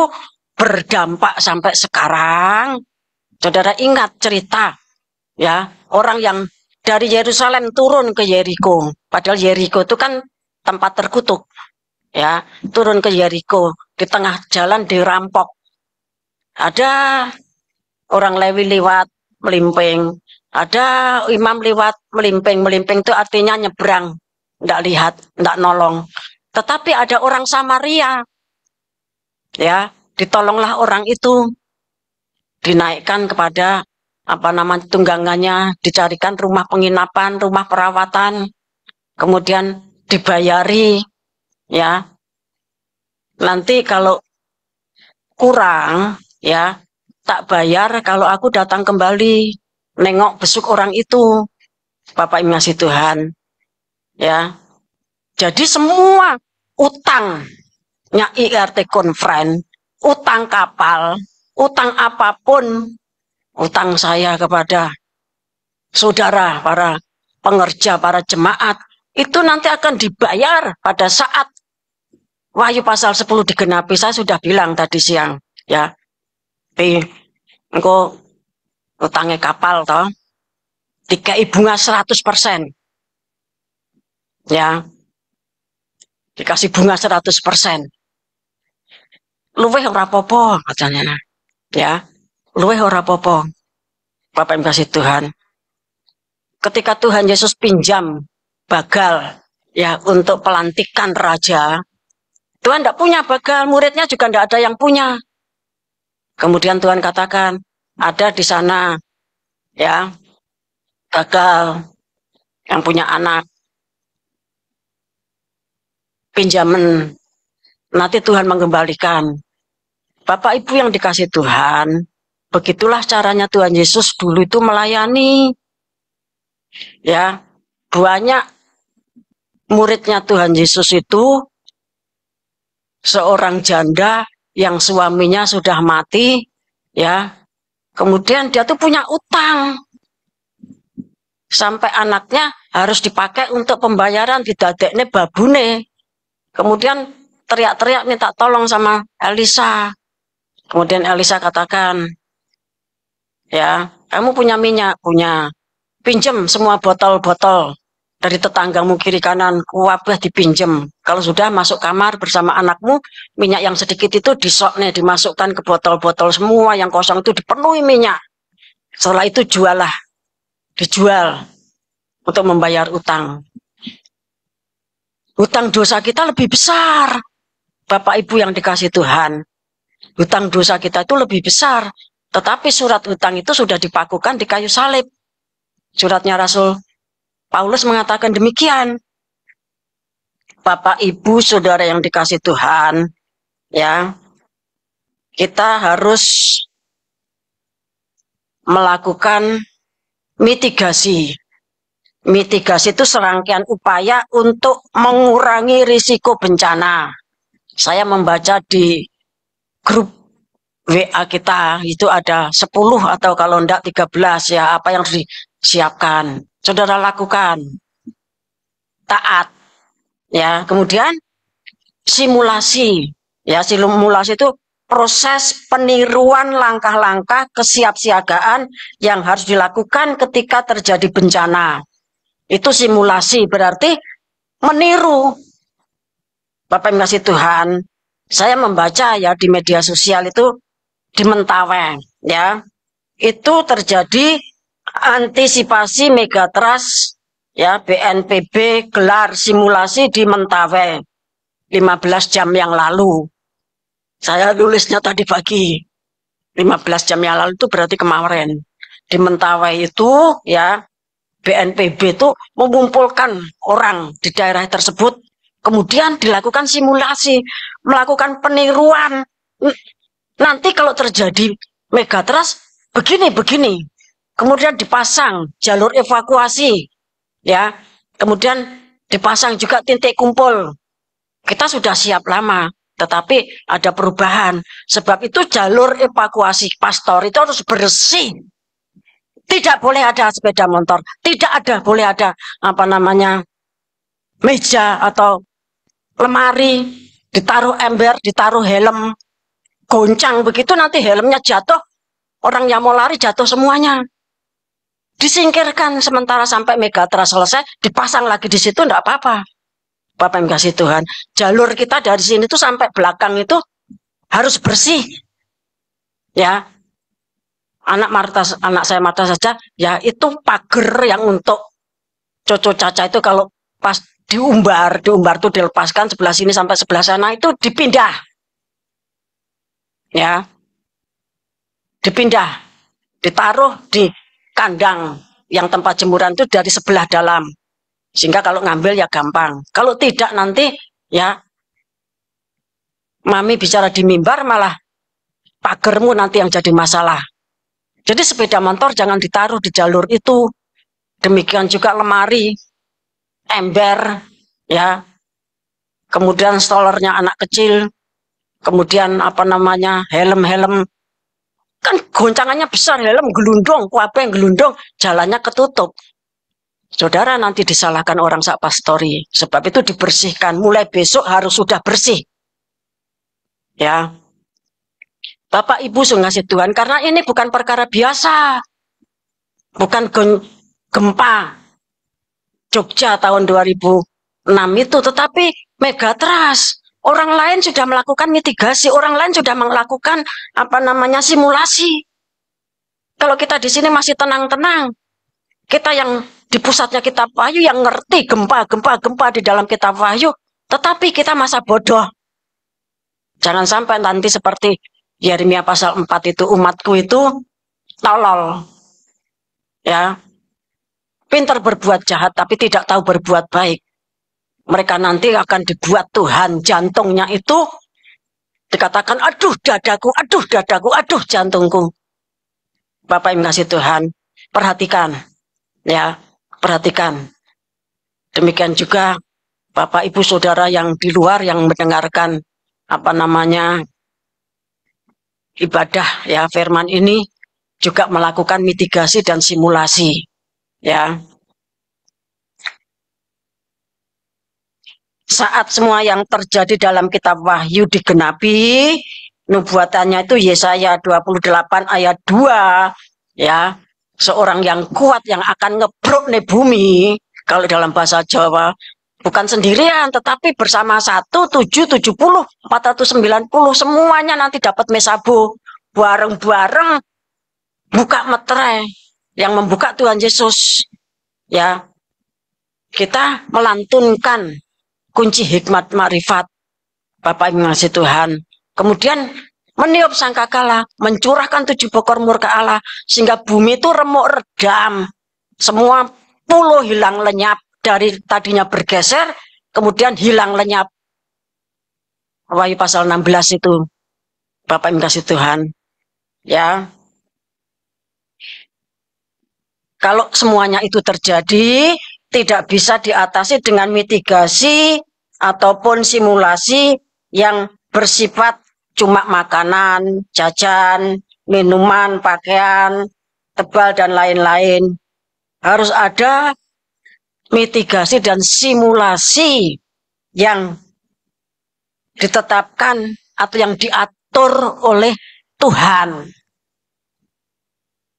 berdampak sampai sekarang. Saudara ingat cerita, ya, orang yang dari Yerusalem turun ke Yeriko. Padahal Yeriko itu kan tempat terkutuk. Ya, turun ke Yeriko, di tengah jalan dirampok. Ada orang Lewi lewat melimping, ada imam lewat melimping. Melimping itu artinya nyebrang, enggak lihat, enggak nolong. Tetapi ada orang Samaria, ya, ditolonglah orang itu, dinaikkan kepada tunggangannya, dicarikan rumah penginapan, rumah perawatan, kemudian dibayari, ya. Nanti kalau kurang, ya, tak bayar kalau aku datang kembali nengok besuk orang itu. Bapak Ibu ngasih Tuhan, ya. Jadi semua utangnya IRT Conference, utang kapal, utang apapun, utang saya kepada saudara, para pengerja, para jemaat, itu nanti akan dibayar pada saat Wahyu pasal 10 digenapi. Saya sudah bilang tadi siang, ya. Engko utangnya kapal toh, dikai bunga 100%. Ya. Dikasih bunga 100%. Luweh ora apa-apa katanya. Ya. Luweh ora apa-apa. Bapak Ibu kasih Tuhan. Ketika Tuhan Yesus pinjam bagal, ya, untuk pelantikan raja, Tuhan tidak punya bagal, muridnya juga tidak ada yang punya. Kemudian Tuhan katakan, ada di sana, ya, gagal yang punya anak, pinjaman, nanti Tuhan mengembalikan. Bapak Ibu yang dikasih Tuhan, begitulah caranya Tuhan Yesus dulu itu melayani. Ya, banyak muridnya Tuhan Yesus itu seorang janda yang suaminya sudah mati, ya. Kemudian dia tuh punya utang. Sampai anaknya harus dipakai untuk pembayaran didadekne babune. Kemudian teriak-teriak minta tolong sama Elisa. Kemudian Elisa katakan, ya, kamu punya minyak? Punya. Pinjam semua botol-botol dari tetanggamu kiri kanan, wabah dipinjam. Kalau sudah masuk kamar bersama anakmu, minyak yang sedikit itu disoknya, dimasukkan ke botol-botol semua yang kosong itu dipenuhi minyak. Setelah itu jualah, dijual untuk membayar utang. Hutang dosa kita lebih besar, Bapak Ibu yang dikasih Tuhan. Hutang dosa kita itu lebih besar, tetapi surat hutang itu sudah dipakukan di kayu salib. Suratnya Rasul Paulus mengatakan demikian. Bapak Ibu saudara yang dikasih Tuhan, ya, kita harus melakukan mitigasi. Mitigasi itu serangkaian upaya untuk mengurangi risiko bencana. Saya membaca di grup WA kita, itu ada 10 atau kalau enggak 13, ya, apa yang harus disiapkan. Saudara lakukan. Taat. Ya, kemudian simulasi. Ya, simulasi itu proses peniruan langkah-langkah kesiapsiagaan yang harus dilakukan ketika terjadi bencana. Itu simulasi, berarti meniru. Bapak Ibu kasih Tuhan, saya membaca ya di media sosial itu di Mentawai, ya, itu terjadi antisipasi megatrust, ya, BNPB gelar simulasi di Mentawai 15 jam yang lalu. Saya nulisnya tadi pagi, 15 jam yang lalu itu berarti kemarin. Di Mentawai itu, ya, BNPB itu mengumpulkan orang di daerah tersebut kemudian dilakukan simulasi, melakukan peniruan. Nanti kalau terjadi megatrust begini, kemudian dipasang jalur evakuasi, ya, kemudian dipasang juga titik kumpul. Kita sudah siap lama, tetapi ada perubahan. Sebab itu jalur evakuasi pastor itu harus bersih. Tidak boleh ada sepeda motor, boleh ada meja atau lemari, ditaruh ember, ditaruh helm, goncang begitu nanti helmnya jatuh, orang yang mau lari jatuh semuanya. Disingkirkan sementara sampai megatrust selesai, dipasang lagi di situ, enggak apa-apa. Bapak yang kasih Tuhan, jalur kita dari sini tuh sampai belakang itu harus bersih. Ya, anak saya Marta saja, ya itu pagar yang untuk Coco Caca itu kalau pas diumbar tuh dilepaskan sebelah sini sampai sebelah sana itu dipindah. Ya, dipindah, ditaruh di kandang yang tempat jemuran itu dari sebelah dalam. Sehingga kalau ngambil ya gampang. Kalau tidak nanti ya Mami bicara di mimbar malah pagermu nanti yang jadi masalah. Jadi sepeda motor jangan ditaruh di jalur itu. Demikian juga lemari, ember, ya. Kemudian stolernya anak kecil. Kemudian helm-helm. Kan goncangannya besar, helm gelundung, apa yang gelundung, jalannya ketutup. Saudara nanti disalahkan orang sak pastori. Sebab itu dibersihkan. Mulai besok harus sudah bersih. Ya. Bapak Ibu ngasih Tuhan. Karena ini bukan perkara biasa. Bukan gempa Jogja tahun 2006 itu. Tetapi megatrust. Orang lain sudah melakukan mitigasi. Orang lain sudah melakukan simulasi. Kalau kita di sini masih tenang-tenang. Kita yang di pusatnya kitab Wahyu yang ngerti gempa di dalam kitab Wahyu, tetapi kita masa bodoh. Jangan sampai nanti seperti Yeremia pasal 4 itu, umatku itu tolol. Ya. Pintar berbuat jahat tapi tidak tahu berbuat baik. Mereka nanti akan dibuat Tuhan, jantungnya itu dikatakan aduh dadaku, aduh jantungku. Bapak yang kasih Tuhan, perhatikan. Ya, perhatikan. Demikian juga Bapak Ibu Saudara yang di luar yang mendengarkan ibadah ya firman ini juga melakukan mitigasi dan simulasi. Ya. Saat semua yang terjadi dalam kitab Wahyu digenapi, nubuatannya itu Yesaya 28 ayat 2, ya. Seorang yang kuat yang akan ngebruk nih bumi, kalau dalam bahasa Jawa, bukan sendirian, tetapi bersama 770, 490, semuanya nanti dapat mesabo, bareng-bareng buka meterai, yang membuka Tuhan Yesus. Ya, kita melantunkan kunci hikmat makrifat, Bapak yang ngasih Tuhan. Kemudian meniup sangkakala, mencurahkan 7 bokor murka Allah, sehingga bumi itu remuk redam. Semua pulau hilang lenyap, dari tadinya bergeser, kemudian hilang lenyap. Wahyu pasal 16 itu, Bapak yang kasih Tuhan. Ya. Kalau semuanya itu terjadi, tidak bisa diatasi dengan mitigasi ataupun simulasi yang bersifat cuma makanan, jajan, minuman, pakaian, tebal, dan lain-lain. Harus ada mitigasi dan simulasi yang ditetapkan atau yang diatur oleh Tuhan.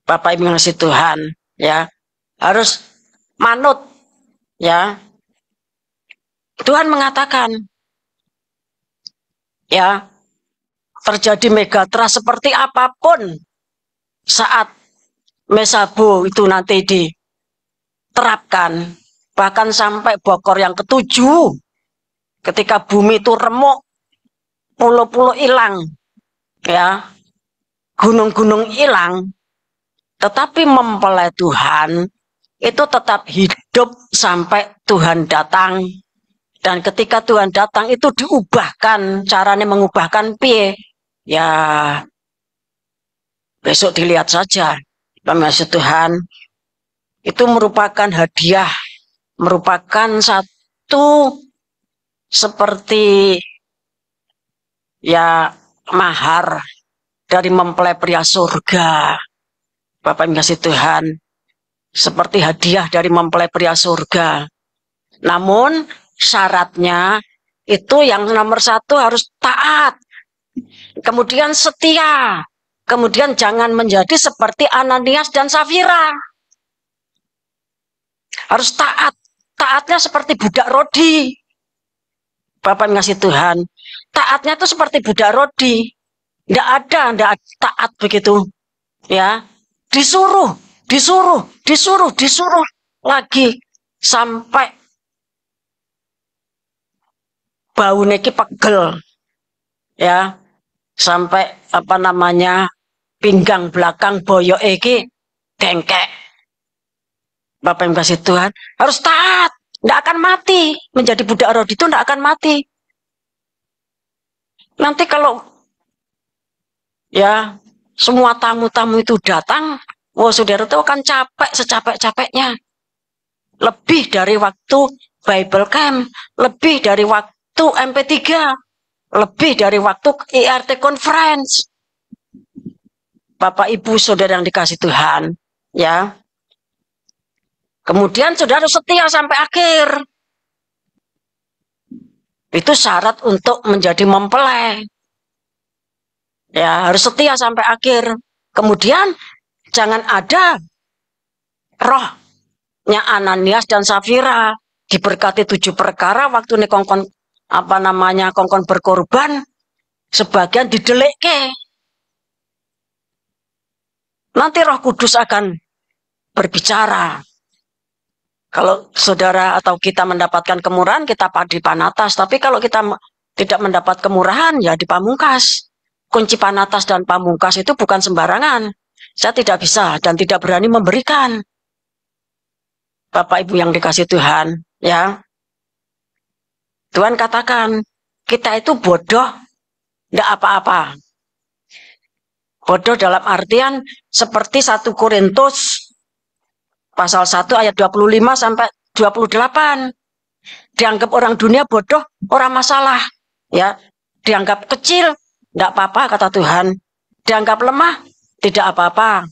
Bapak Ibu ngasih Tuhan, ya, harus manut, ya. Tuhan mengatakan, ya, terjadi megatrust seperti apapun saat mesabo itu nanti diterapkan, bahkan sampai bokor yang ke-7, ketika bumi itu remuk, pulau-pulau hilang, ya, gunung-gunung hilang, tetapi mempelai Tuhan itu tetap hidup sampai Tuhan datang, Dan ketika Tuhan datang itu diubahkan, caranya mengubahkan piye? Ya, besok dilihat saja. Maksud Tuhan, itu merupakan hadiah, merupakan satu seperti ya mahar dari mempelai pria surga. Bapak yang kasih Tuhan, seperti hadiah dari mempelai pria surga. Namun syaratnya itu yang nomor satu harus taat, kemudian setia, kemudian jangan menjadi seperti Ananias dan Safira. Harus taat, taatnya seperti budak Rodi. Bapak yang kasih Tuhan, taatnya itu seperti budak Rodi. Tidak ada taat begitu, ya. Disuruh lagi sampai bau neki pegel, ya, sampai pinggang belakang boyok iki dengkek. Bapak yang kasih Tuhan harus taat, tidak akan mati menjadi budak Rodi itu, tidak akan mati. Nanti kalau ya semua tamu-tamu itu datang, saudara itu akan capek secapek-capeknya. Lebih dari waktu Bible Camp, lebih dari waktu MP3, lebih dari waktu IRT Conference. Bapak Ibu saudara yang dikasih Tuhan, ya. Kemudian saudara setia sampai akhir. Itu syarat untuk menjadi mempelai. Ya, harus setia sampai akhir. Kemudian jangan ada rohnya Ananias dan Safira diberkati 7 perkara waktu ini kongkon berkorban, sebagian didelekke. Nanti Roh Kudus akan berbicara. Kalau saudara atau kita mendapatkan kemurahan, kita di Panatas. Tapi kalau kita tidak mendapat kemurahan, ya di Pamungkas. Kunci Panatas dan Pamungkas itu bukan sembarangan. Saya tidak bisa dan tidak berani memberikan. Bapak Ibu yang dikasih Tuhan, ya. Tuhan katakan, kita itu bodoh, tidak apa-apa. Bodoh dalam artian seperti 1 Korintus pasal 1 ayat 25 sampai 28. Dianggap orang dunia bodoh, orang masalah, ya. Dianggap kecil, tidak apa-apa kata Tuhan. Dianggap lemah, tidak apa-apa.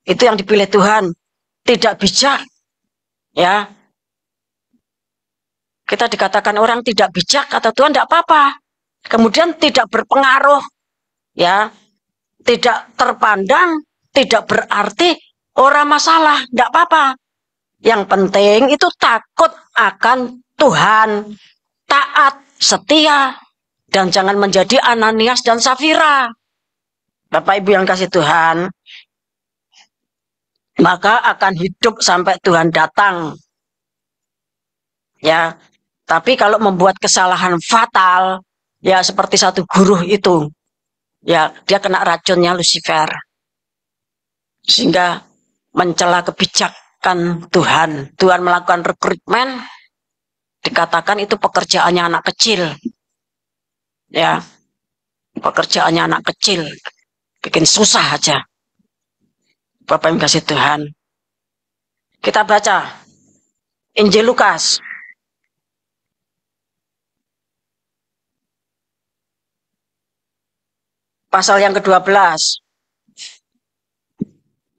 Itu yang dipilih Tuhan. Tidak bijak, ya. Kita dikatakan orang tidak bijak kata Tuhan, tidak apa-apa. Kemudian tidak berpengaruh, ya. Tidak terpandang, tidak berarti orang masalah, tidak apa-apa. Yang penting itu takut akan Tuhan, taat, setia, dan jangan menjadi Ananias dan Safira. Bapak Ibu yang kasih Tuhan, maka akan hidup sampai Tuhan datang. Ya, tapi kalau membuat kesalahan fatal, ya seperti 1 guru itu, ya dia kena racunnya Lucifer. Sehingga mencela kebijakan Tuhan. Tuhan melakukan rekrutmen, dikatakan itu pekerjaannya anak kecil. Ya, pekerjaannya anak kecil. Bikin susah aja. Bapak yang kasih Tuhan. Kita baca Injil Lukas. Pasal yang ke-12.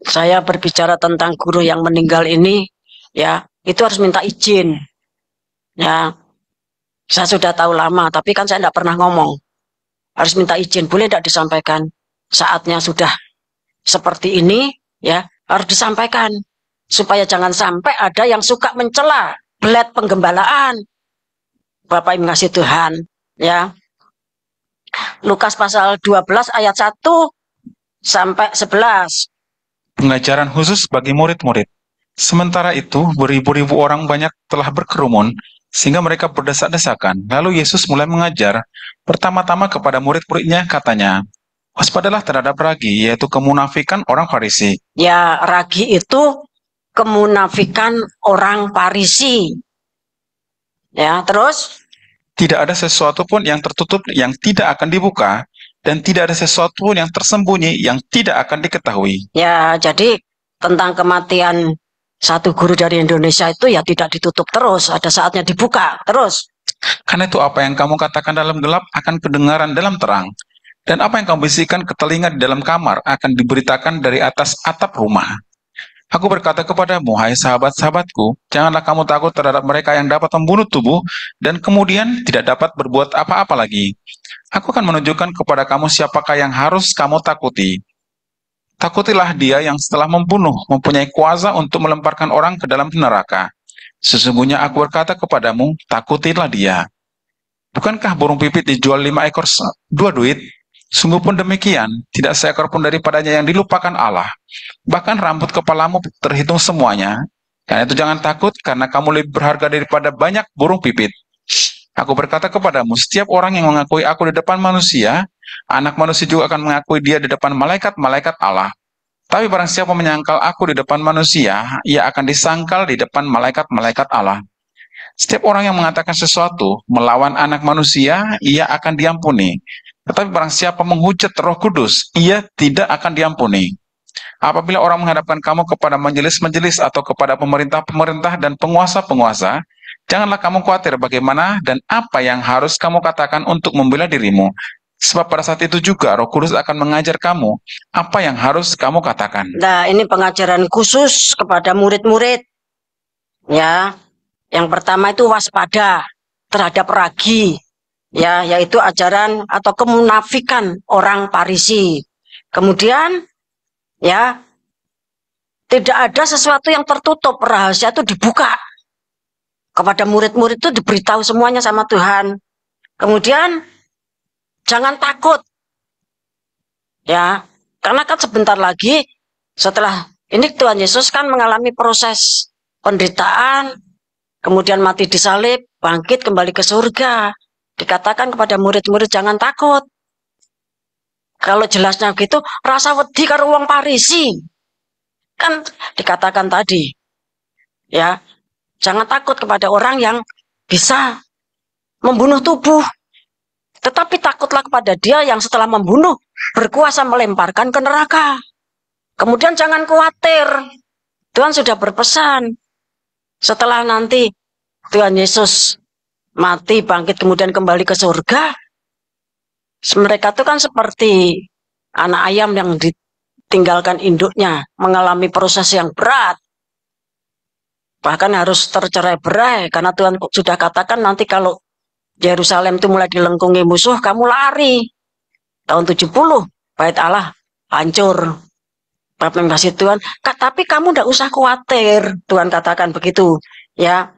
Saya berbicara tentang guru yang meninggal ini, ya, itu harus minta izin. Ya, saya sudah tahu lama, tapi kan saya tidak pernah ngomong. Harus minta izin, boleh tidak disampaikan? Saatnya sudah seperti ini, ya, harus disampaikan. Supaya jangan sampai ada yang suka mencela, belet penggembalaan. Bapak Ibu kasih Tuhan, ya. Lukas pasal 12 ayat 1 sampai 11. Pengajaran khusus bagi murid-murid. Sementara itu, beribu-ribu orang banyak telah berkerumun, sehingga mereka berdesak-desakan. Lalu Yesus mulai mengajar, pertama-tama kepada murid-muridnya, katanya, waspadalah terhadap ragi, yaitu kemunafikan orang Farisi. Ya, ragi itu kemunafikan orang Farisi. Ya, terus Tidak ada sesuatu pun yang tertutup yang tidak akan dibuka, dan tidak ada sesuatu pun yang tersembunyi yang tidak akan diketahui. Ya, jadi tentang kematian satu guru dari Indonesia itu ya tidak ditutup terus, ada saatnya dibuka terus. Karena itu apa yang kamu katakan dalam gelap akan kedengaran dalam terang, dan apa yang kamu bisikan ke telinga di dalam kamar akan diberitakan dari atas atap rumah. Aku berkata kepadamu, hai sahabat-sahabatku, janganlah kamu takut terhadap mereka yang dapat membunuh tubuh dan kemudian tidak dapat berbuat apa-apa lagi. Aku akan menunjukkan kepada kamu siapakah yang harus kamu takuti. Takutilah dia yang setelah membunuh mempunyai kuasa untuk melemparkan orang ke dalam neraka. Sesungguhnya aku berkata kepadamu, takutilah dia. Bukankah burung pipit dijual 5 ekor 2 duit? Sungguh pun demikian, tidak seekor pun daripadanya yang dilupakan Allah. Bahkan rambut kepalamu terhitung semuanya. Karena itu jangan takut, karena kamu lebih berharga daripada banyak burung pipit. Aku berkata kepadamu, setiap orang yang mengakui aku di depan manusia, anak manusia juga akan mengakui dia di depan malaikat-malaikat Allah. Tapi barang siapa menyangkal aku di depan manusia, ia akan disangkal di depan malaikat-malaikat Allah. Setiap orang yang mengatakan sesuatu melawan anak manusia, ia akan diampuni. Tetapi barang siapa menghujat Roh Kudus, ia tidak akan diampuni. Apabila orang menghadapkan kamu kepada majelis-majelis atau kepada pemerintah-pemerintah dan penguasa-penguasa, janganlah kamu khawatir bagaimana dan apa yang harus kamu katakan untuk membela dirimu. Sebab pada saat itu juga Roh Kudus akan mengajar kamu apa yang harus kamu katakan. Nah, ini pengajaran khusus kepada murid-murid. Ya, yang pertama itu waspada terhadap ragi, ya, yaitu ajaran atau kemunafikan orang Farisi. Kemudian, ya, tidak ada sesuatu yang tertutup, rahasia itu dibuka kepada murid-murid itu, diberitahu semuanya sama Tuhan. Kemudian jangan takut, ya, karena kan sebentar lagi setelah ini Tuhan Yesus kan mengalami proses penderitaan, kemudian mati disalib, bangkit kembali ke surga. Dikatakan kepada murid-murid jangan takut. Kalau jelasnya gitu, rasa wedi karo wong Farisi. Kan dikatakan tadi, ya, jangan takut kepada orang yang bisa membunuh tubuh. Tetapi takutlah kepada dia yang setelah membunuh berkuasa melemparkan ke neraka. Kemudian jangan khawatir. Tuhan sudah berpesan. Setelah nanti Tuhan Yesus mati, bangkit, kemudian kembali ke surga, mereka itu kan seperti anak ayam yang ditinggalkan induknya, mengalami proses yang berat. Bahkan harus tercerai-berai, karena Tuhan sudah katakan nanti kalau Yerusalem itu mulai dilengkungi musuh, kamu lari. Tahun 70, bait Allah hancur. Bapak yang kasih Tuhan, tapi kamu tidak usah khawatir, Tuhan katakan begitu. Ya,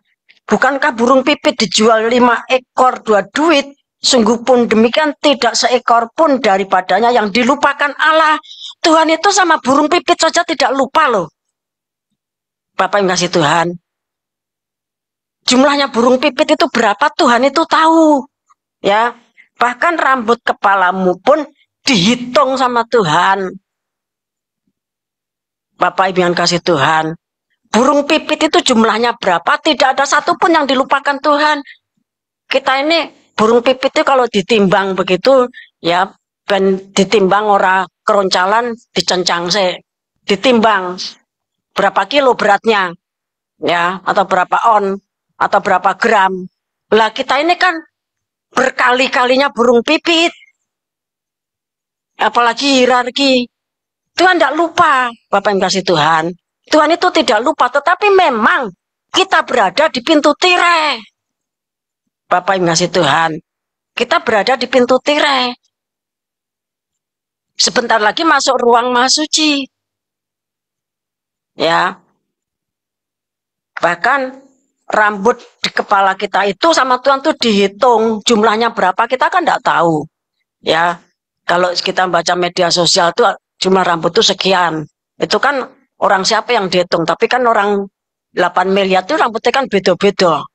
bukankah burung pipit dijual 5 ekor 2 duit? Sungguh pun demikian tidak seekor pun daripadanya yang dilupakan Allah. Tuhan itu sama burung pipit saja tidak lupa loh. Bapak yang kasih Tuhan. Jumlahnya burung pipit itu berapa Tuhan itu tahu. Ya, bahkan rambut kepalamu pun dihitung sama Tuhan. Bapak Ibu yang kasih Tuhan. Burung pipit itu jumlahnya berapa? Tidak ada satupun yang dilupakan Tuhan. Kita ini burung pipit itu kalau ditimbang begitu, ya, ben ditimbang ora keroncalan dicencang se. Ditimbang berapa kilo beratnya, ya, atau berapa on, atau berapa gram. Lah kita ini kan berkali-kalinya burung pipit. Apalagi hierarki. Tuhan tidak lupa, Bapak yang kasih Tuhan. Tuhan itu tidak lupa, tetapi memang kita berada di pintu tirai. Bapak yang kasih Tuhan, kita berada di pintu tirai. Sebentar lagi masuk ruang Maha Suci. Ya. Bahkan rambut di kepala kita itu sama Tuhan tuh dihitung, jumlahnya berapa kita kan tidak tahu. Ya. Kalau kita baca media sosial tuh jumlah rambut itu sekian. Itu kan orang siapa yang dihitung, tapi kan orang 8 miliar itu rambutnya kan beda-beda.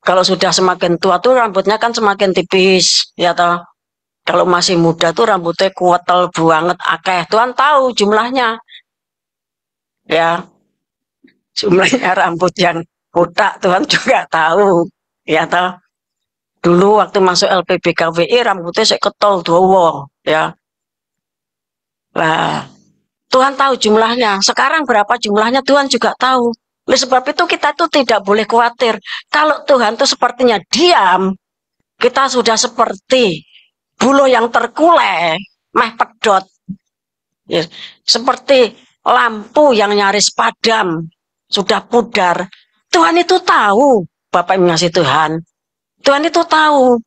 Kalau sudah semakin tua tuh rambutnya kan semakin tipis, ya toh. Kalau masih muda tuh rambutnya kuatel banget, akeh. Tuhan tahu jumlahnya. Ya. Jumlahnya rambut yang botak Tuhan juga tahu, ya toh. Dulu waktu masuk LPBKWI rambutnya saya ketol dowo ya. Nah, Tuhan tahu jumlahnya. Sekarang berapa jumlahnya Tuhan juga tahu. Oleh sebab itu kita tuh tidak boleh khawatir. Kalau Tuhan tuh sepertinya diam, kita sudah seperti buluh yang terkulai, meh pedot. Ya, seperti lampu yang nyaris padam, sudah pudar. Tuhan itu tahu, Bapak Ibu ngasih Tuhan. Tuhan itu tahu.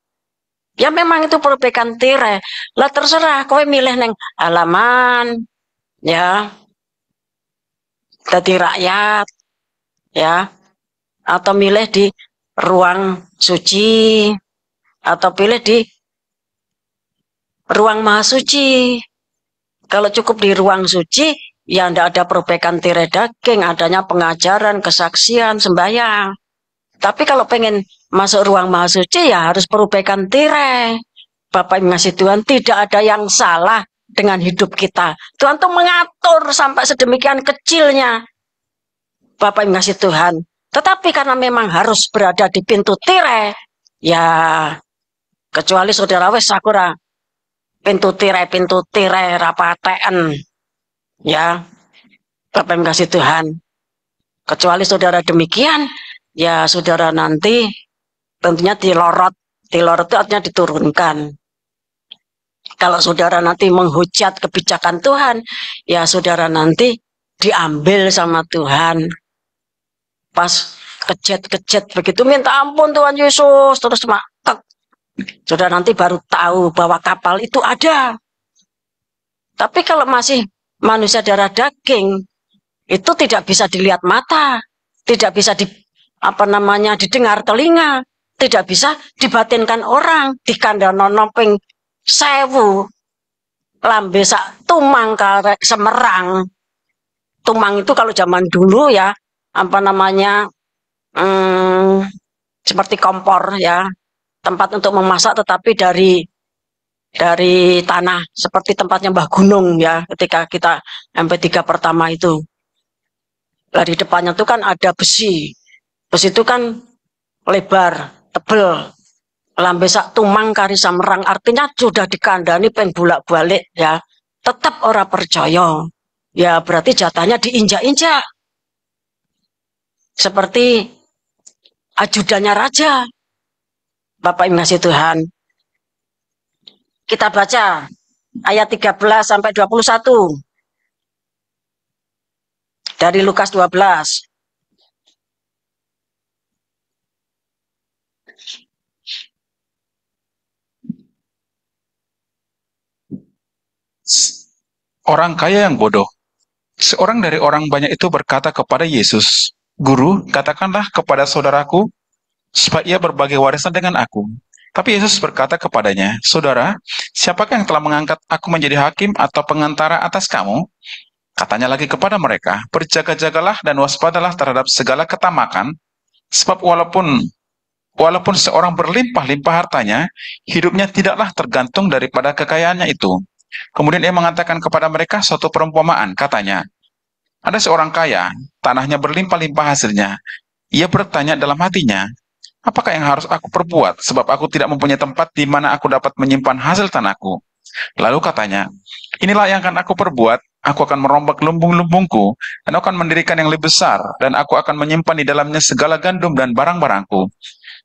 Ya memang itu perbaikan tirai. Lah terserah, kowe milih neng halaman, ya, jadi rakyat, ya, atau milih di ruang suci, atau pilih di ruang maha suci. Kalau cukup di ruang suci, ya tidak ada perbaikan tirai daging, adanya pengajaran, kesaksian, sembahyang. Tapi kalau pengen masuk ruang maha suci, ya harus perbaikan tirai. Bapak Ibu ngasih Tuhan, tidak ada yang salah dengan hidup kita. Tuhan tuh mengatur sampai sedemikian kecilnya. Bapak Ibu ngasih Tuhan. Tetapi karena memang harus berada di pintu tirai, ya kecuali saudara wes sakura pintu tirai rapatean, ya Bapak Ibu kasih Tuhan. Kecuali saudara demikian, ya saudara nanti tentunya dilorot itu artinya diturunkan. Kalau saudara nanti menghujat kebijakan Tuhan, ya saudara nanti diambil sama Tuhan. Pas kejet begitu minta ampun Tuhan Yesus, terus matek. Saudara nanti baru tahu bahwa kapal itu ada. Tapi kalau masih manusia darah daging, itu tidak bisa dilihat mata, tidak bisa didengar telinga, tidak bisa dibatinkan orang, dikandano noping sewu, lambe sak tumang karek semerang. Tumang itu kalau zaman dulu ya, seperti kompor ya, tempat untuk memasak tetapi dari tanah, seperti tempatnya Mbah Gunung ya, ketika kita MP3 pertama itu. Lah di depannya tuh kan ada besi. Besi itu kan lebar, tebel. Lambe sak tumang kari samerang, artinya sudah dikandani peng bolak-balik ya. Tetap ora percaya. Ya berarti jatahnya diinjak-injak. Seperti ajudannya raja. Bapak Ibu ngasih Tuhan. Kita baca ayat 13 sampai 21 dari Lukas 12. Orang kaya yang bodoh. Seorang dari orang banyak itu berkata kepada Yesus, "Guru, katakanlah kepada saudaraku supaya ia berbagi warisan dengan aku." Tapi Yesus berkata kepadanya, "Saudara, siapakah yang telah mengangkat aku menjadi hakim atau pengantara atas kamu?" Katanya lagi kepada mereka, "Berjaga-jagalah dan waspadalah terhadap segala ketamakan, sebab walaupun seorang berlimpah-limpah hartanya, hidupnya tidaklah tergantung daripada kekayaannya itu." Kemudian ia mengatakan kepada mereka suatu perumpamaan, katanya, "Ada seorang kaya, tanahnya berlimpah-limpah hasilnya. Ia bertanya dalam hatinya, apakah yang harus aku perbuat sebab aku tidak mempunyai tempat di mana aku dapat menyimpan hasil tanahku?" Lalu katanya, "Inilah yang akan aku perbuat, aku akan merombak lumbung-lumbungku, dan aku akan mendirikan yang lebih besar, dan aku akan menyimpan di dalamnya segala gandum dan barang-barangku.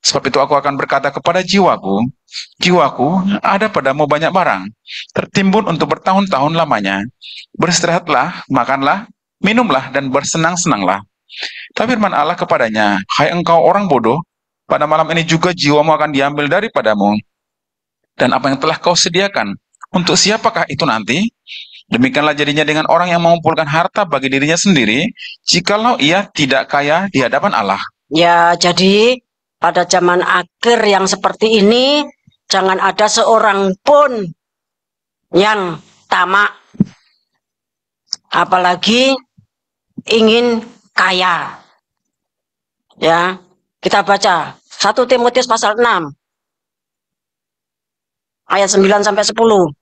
Sebab itu aku akan berkata kepada jiwaku, jiwaku, ada padamu banyak barang, tertimbun untuk bertahun-tahun lamanya. Beristirahatlah, makanlah, minumlah, dan bersenang-senanglah." Tapi firman Allah kepadanya, "Hai engkau orang bodoh, pada malam ini juga jiwamu akan diambil daripadamu. Dan apa yang telah kau sediakan, untuk siapakah itu nanti? Demikianlah jadinya dengan orang yang mengumpulkan harta bagi dirinya sendiri, jikalau ia tidak kaya di hadapan Allah." Ya, jadi pada zaman akhir yang seperti ini, jangan ada seorang pun yang tamak, apalagi ingin kaya. Ya, kita baca 1 Timotius pasal 6 ayat 9 sampai 10.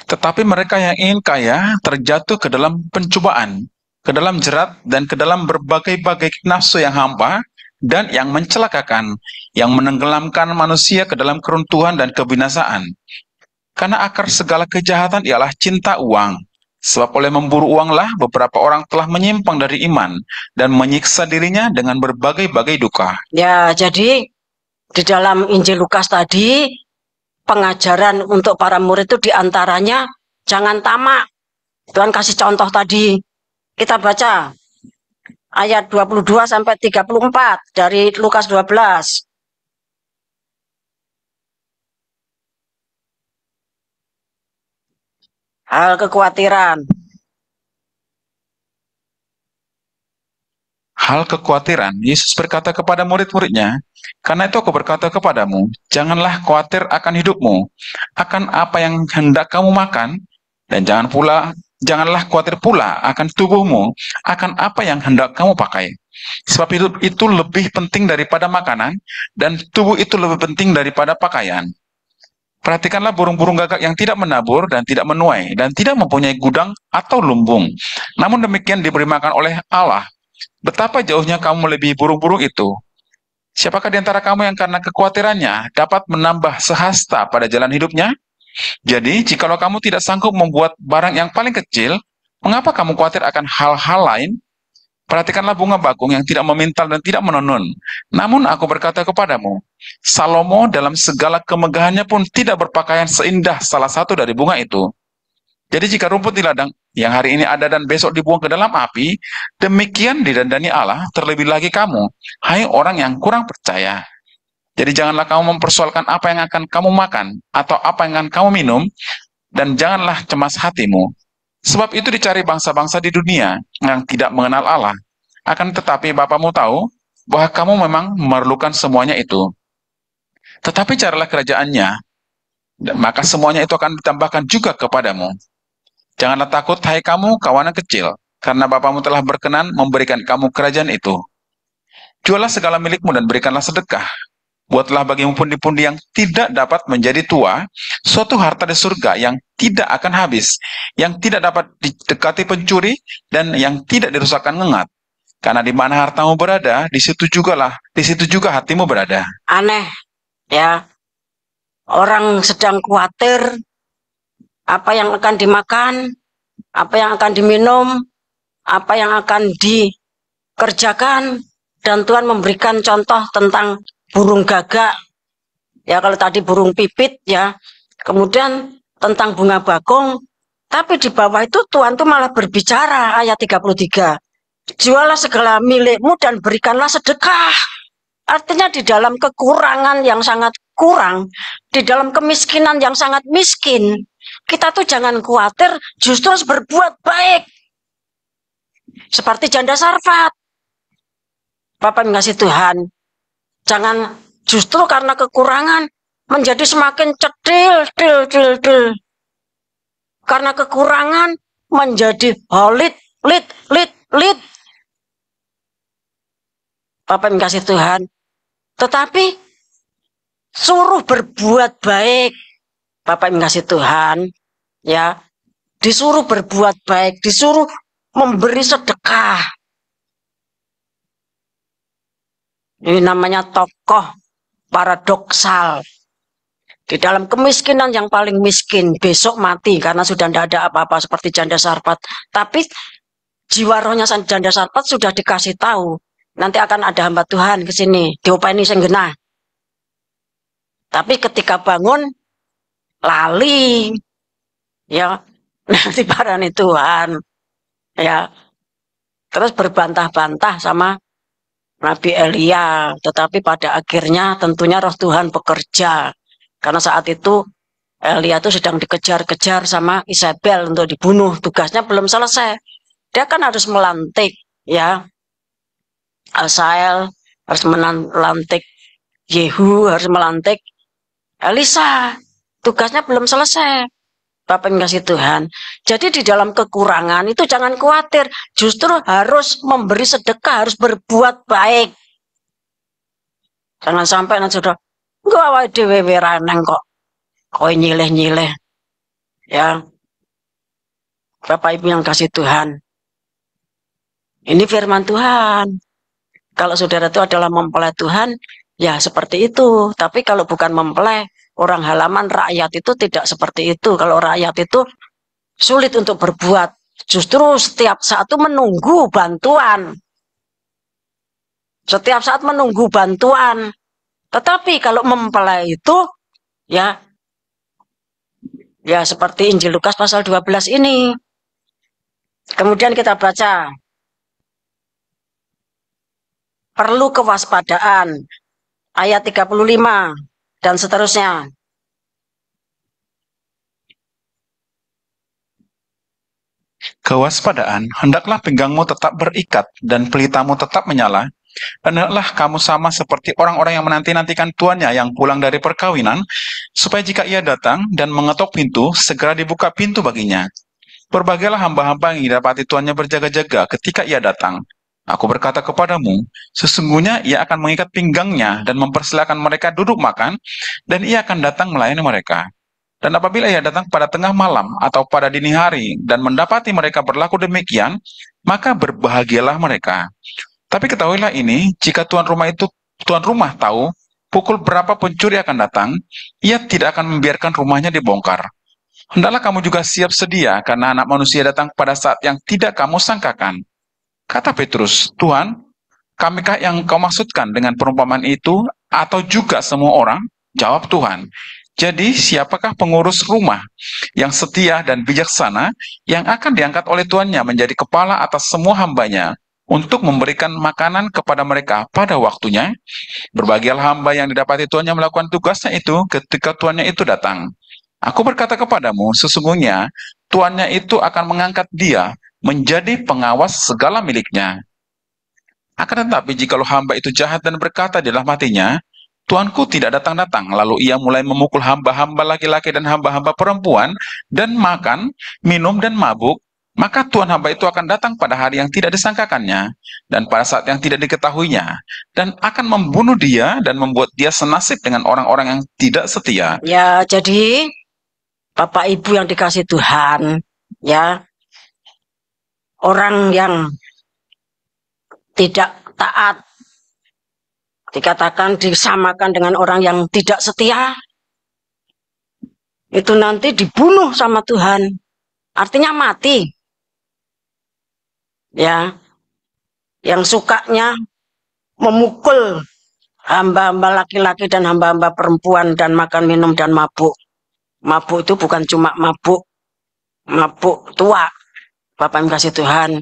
Tetapi mereka yang ingin kaya terjatuh ke dalam pencobaan, ke dalam jerat dan ke dalam berbagai-bagai nafsu yang hampa dan yang mencelakakan, yang menenggelamkan manusia ke dalam keruntuhan dan kebinasaan. Karena akar segala kejahatan ialah cinta uang. Sebab oleh memburu uanglah beberapa orang telah menyimpang dari iman dan menyiksa dirinya dengan berbagai-bagai duka. Ya, jadi di dalam Injil Lukas tadi, pengajaran untuk para murid itu diantaranya jangan tamak. Tuhan kasih contoh tadi. Kita baca ayat 22 sampai 34 dari Lukas 12. Hal kekhawatiran. Hal kekhawatiran, Yesus berkata kepada murid-muridnya, "Karena itu aku berkata kepadamu, janganlah khawatir akan hidupmu, akan apa yang hendak kamu makan, dan janganlah khawatir pula akan tubuhmu, akan apa yang hendak kamu pakai. Sebab hidup itu lebih penting daripada makanan, dan tubuh itu lebih penting daripada pakaian. Perhatikanlah burung-burung gagak yang tidak menabur dan tidak menuai, dan tidak mempunyai gudang atau lumbung. Namun demikian diberi makan oleh Allah. Betapa jauhnya kamu melebihi burung-burung itu. Siapakah di antara kamu yang karena kekhawatirannya dapat menambah sehasta pada jalan hidupnya? Jadi, jikalau kamu tidak sanggup membuat barang yang paling kecil, mengapa kamu khawatir akan hal-hal lain? Perhatikanlah bunga bakung yang tidak memintal dan tidak menenun. Namun aku berkata kepadamu, Salomo dalam segala kemegahannya pun tidak berpakaian seindah salah satu dari bunga itu. Jadi jika rumput di ladang yang hari ini ada dan besok dibuang ke dalam api, demikian didandani Allah, terlebih lagi kamu, hai orang yang kurang percaya. Jadi janganlah kamu mempersoalkan apa yang akan kamu makan, atau apa yang akan kamu minum, dan janganlah cemas hatimu. Sebab itu dicari bangsa-bangsa di dunia yang tidak mengenal Allah. Akan tetapi Bapamu tahu bahwa kamu memang memerlukan semuanya itu. Tetapi carilah kerajaannya, maka semuanya itu akan ditambahkan juga kepadamu. Janganlah takut, hai kamu kawanan kecil, karena Bapamu telah berkenan memberikan kamu kerajaan itu. Jualah segala milikmu dan berikanlah sedekah. Buatlah bagimu pundi-pundi yang tidak dapat menjadi tua, suatu harta di surga yang tidak akan habis, yang tidak dapat didekati pencuri, dan yang tidak dirusakkan ngengat. Karena di mana hartamu berada, di situ juga hatimu berada. Aneh, ya. Orang sedang khawatir apa yang akan dimakan, apa yang akan diminum, apa yang akan dikerjakan, dan Tuhan memberikan contoh tentang burung gagak, ya kalau tadi burung pipit, ya, kemudian tentang bunga bakung, tapi di bawah itu Tuhan tuh malah berbicara, ayat 33, jualah segala milikmu dan berikanlah sedekah. Artinya di dalam kekurangan yang sangat kurang, di dalam kemiskinan yang sangat miskin, kita tuh jangan khawatir, justru harus berbuat baik. Seperti janda Sarfat. Bapak mengasihi Tuhan, jangan justru karena kekurangan menjadi semakin cedil. Karena kekurangan menjadi lit. Bapak mengasihi Tuhan. Tetapi suruh berbuat baik. Bapak mengasihi Tuhan, ya. Disuruh berbuat baik, disuruh memberi sedekah. Ini namanya tokoh paradoksal. Di dalam kemiskinan yang paling miskin, besok mati karena sudah tidak ada apa-apa seperti janda Sarfat. Tapi jiwa rohnya janda Sarfat sudah dikasih tahu. Nanti akan ada hamba Tuhan ke sini, diopeni sing genah. Tapi ketika bangun, lali, ya, nanti parani Tuhan, ya, terus berbantah-bantah sama Nabi Elia. Tetapi pada akhirnya tentunya roh Tuhan bekerja, karena saat itu Elia itu sedang dikejar-kejar sama Isabel untuk dibunuh. Tugasnya belum selesai, dia kan harus melantik, ya. Asael harus melantik, Yehu harus melantik Elisa. Tugasnya belum selesai. Bapak mengasihi Tuhan. Jadi di dalam kekurangan itu jangan khawatir. Justru harus memberi sedekah, harus berbuat baik. Jangan sampai nanti sudah enggak awake dhewe raneng kok. Kok nyileh-nyileh. Ya. Bapak Ibu yang kasih Tuhan. Ini firman Tuhan. Kalau saudara itu adalah mempelai Tuhan, ya seperti itu. Tapi kalau bukan mempelai, orang halaman rakyat itu tidak seperti itu. Kalau rakyat itu sulit untuk berbuat. Justru setiap saat itu menunggu bantuan. Setiap saat menunggu bantuan. Tetapi kalau mempelai itu, ya seperti Injil Lukas pasal 12 ini. Kemudian kita baca. Perlu kewaspadaan. Ayat 35 dan seterusnya. Kewaspadaan, hendaklah pinggangmu tetap berikat dan pelitamu tetap menyala. Hendaklah kamu sama seperti orang-orang yang menanti-nantikan tuannya yang pulang dari perkawinan, supaya jika ia datang dan mengetok pintu, segera dibuka pintu baginya. Berbagailah hamba-hamba yang didapati tuannya berjaga-jaga ketika ia datang. Aku berkata kepadamu, sesungguhnya ia akan mengikat pinggangnya dan mempersilakan mereka duduk makan, dan ia akan datang melayani mereka. Dan apabila ia datang pada tengah malam atau pada dini hari dan mendapati mereka berlaku demikian, maka berbahagialah mereka. Tapi ketahuilah ini, jika tuan rumah tahu pukul berapa pencuri akan datang, ia tidak akan membiarkan rumahnya dibongkar. Hendaklah kamu juga siap sedia, karena anak manusia datang pada saat yang tidak kamu sangkakan. Kata Petrus, Tuhan, kamikah yang kau maksudkan dengan perumpamaan itu, atau juga semua orang? Jawab Tuhan, jadi siapakah pengurus rumah yang setia dan bijaksana yang akan diangkat oleh tuannya menjadi kepala atas semua hambanya untuk memberikan makanan kepada mereka pada waktunya? Berbahagialah hamba yang didapati tuannya melakukan tugasnya itu ketika tuannya itu datang. Aku berkata kepadamu, sesungguhnya tuannya itu akan mengangkat dia menjadi pengawas segala miliknya. Akan tetapi jikalau hamba itu jahat dan berkata di dalam hatinya, Tuanku tidak datang-datang, lalu ia mulai memukul hamba-hamba laki-laki dan hamba-hamba perempuan, dan makan, minum, dan mabuk, maka tuan hamba itu akan datang pada hari yang tidak disangkakannya, dan pada saat yang tidak diketahuinya, dan akan membunuh dia dan membuat dia senasib dengan orang-orang yang tidak setia. Ya, jadi Bapak Ibu yang dikasih Tuhan, ya, orang yang tidak taat dikatakan disamakan dengan orang yang tidak setia, itu nanti dibunuh sama Tuhan, artinya mati. Ya, yang sukanya memukul hamba-hamba laki-laki dan hamba-hamba perempuan dan makan minum dan mabuk. Mabuk itu bukan cuma mabuk tua, Bapak yang kasih Tuhan,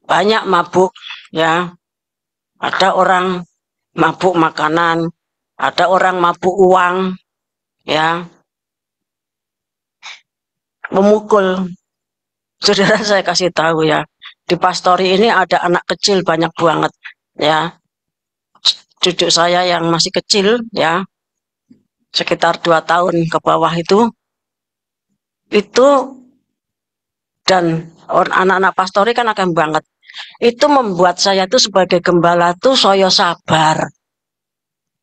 banyak mabuk, ya. Ada orang mabuk makanan, ada orang mabuk uang, ya, memukul. Saudara, saya kasih tahu ya, di pastori ini ada anak kecil banyak banget, ya. Cucu saya yang masih kecil, ya, sekitar 2 tahun ke bawah itu dan anak-anak pastori kan akan banget. Itu membuat saya tuh sebagai gembala tuh saya sabar,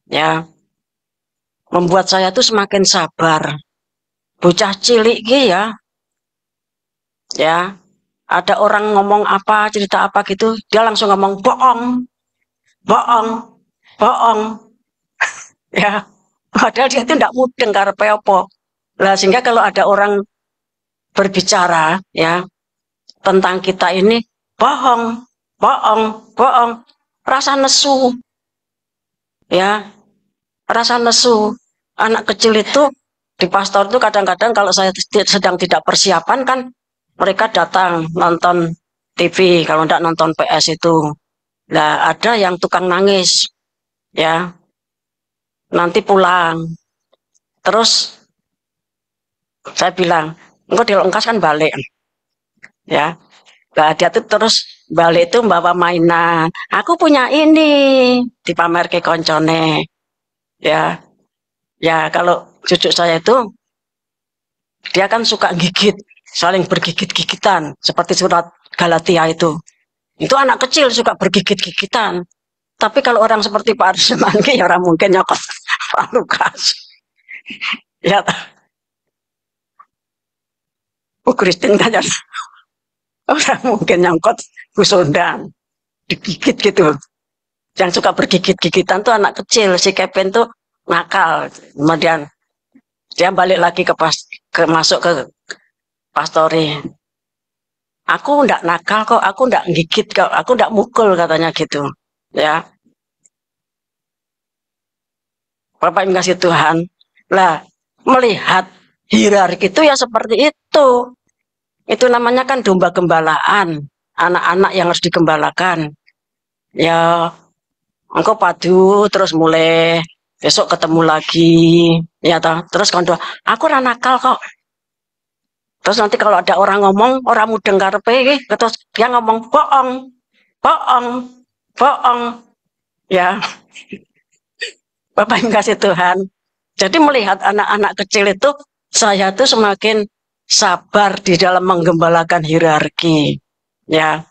ya, membuat saya tuh semakin sabar. Bocah cilik ya, ada orang ngomong apa, cerita apa gitu, dia langsung ngomong bohong, bohong, bohong, ya. Padahal dia itu tidak mudeng karepe apa. Nah, sehingga kalau ada orang berbicara, ya, tentang kita ini bohong, bohong, bohong, rasa nesu, ya, rasa nesu. Anak kecil itu di pastor itu kadang-kadang kalau saya sedang tidak persiapan kan, mereka datang nonton TV, kalau tidak nonton PS itu. Nah, ada yang tukang nangis, ya, nanti pulang. Terus saya bilang, engkau dilengkas kan balik, ya. Nah, dia tuh terus balik itu bawa mainan. Aku punya ini, dipamer ke koncone, ya. Ya, kalau cucu saya itu dia kan suka gigit, saling bergigit-gigitan, seperti surat Galatia itu. Itu anak kecil suka bergigit-gigitan. Tapi kalau orang seperti Pak Arsman, ya orang mungkin nyokot Pak Lukas. Ya, Bu Christine kan orang mungkin nyangkut Bu Sondang. digigit gitu. Yang suka bergigit-gigitan tuh anak kecil. Si Kevin tuh nakal. Kemudian dia balik lagi masuk ke pastori. Aku ndak nakal kok, aku ndak gigit kok, aku ndak mukul katanya gitu. Ya, Bapak yang kasih Tuhan. Lah, melihat hierarki itu ya seperti itu. Itu namanya kan domba gembalaan. Anak-anak yang harus digembalakan. Ya, engkau padu terus mulai besok ketemu lagi. Ya toh. Terus kondo, aku ora nakal kok. Terus nanti kalau ada orang ngomong, orang mudeng karepe, terus dia ngomong bohong, bohong, bohong. Ya, Bapak yang kasih Tuhan. Jadi melihat anak-anak kecil itu, saya tuh semakin sabar di dalam menggembalakan hierarki. Ya,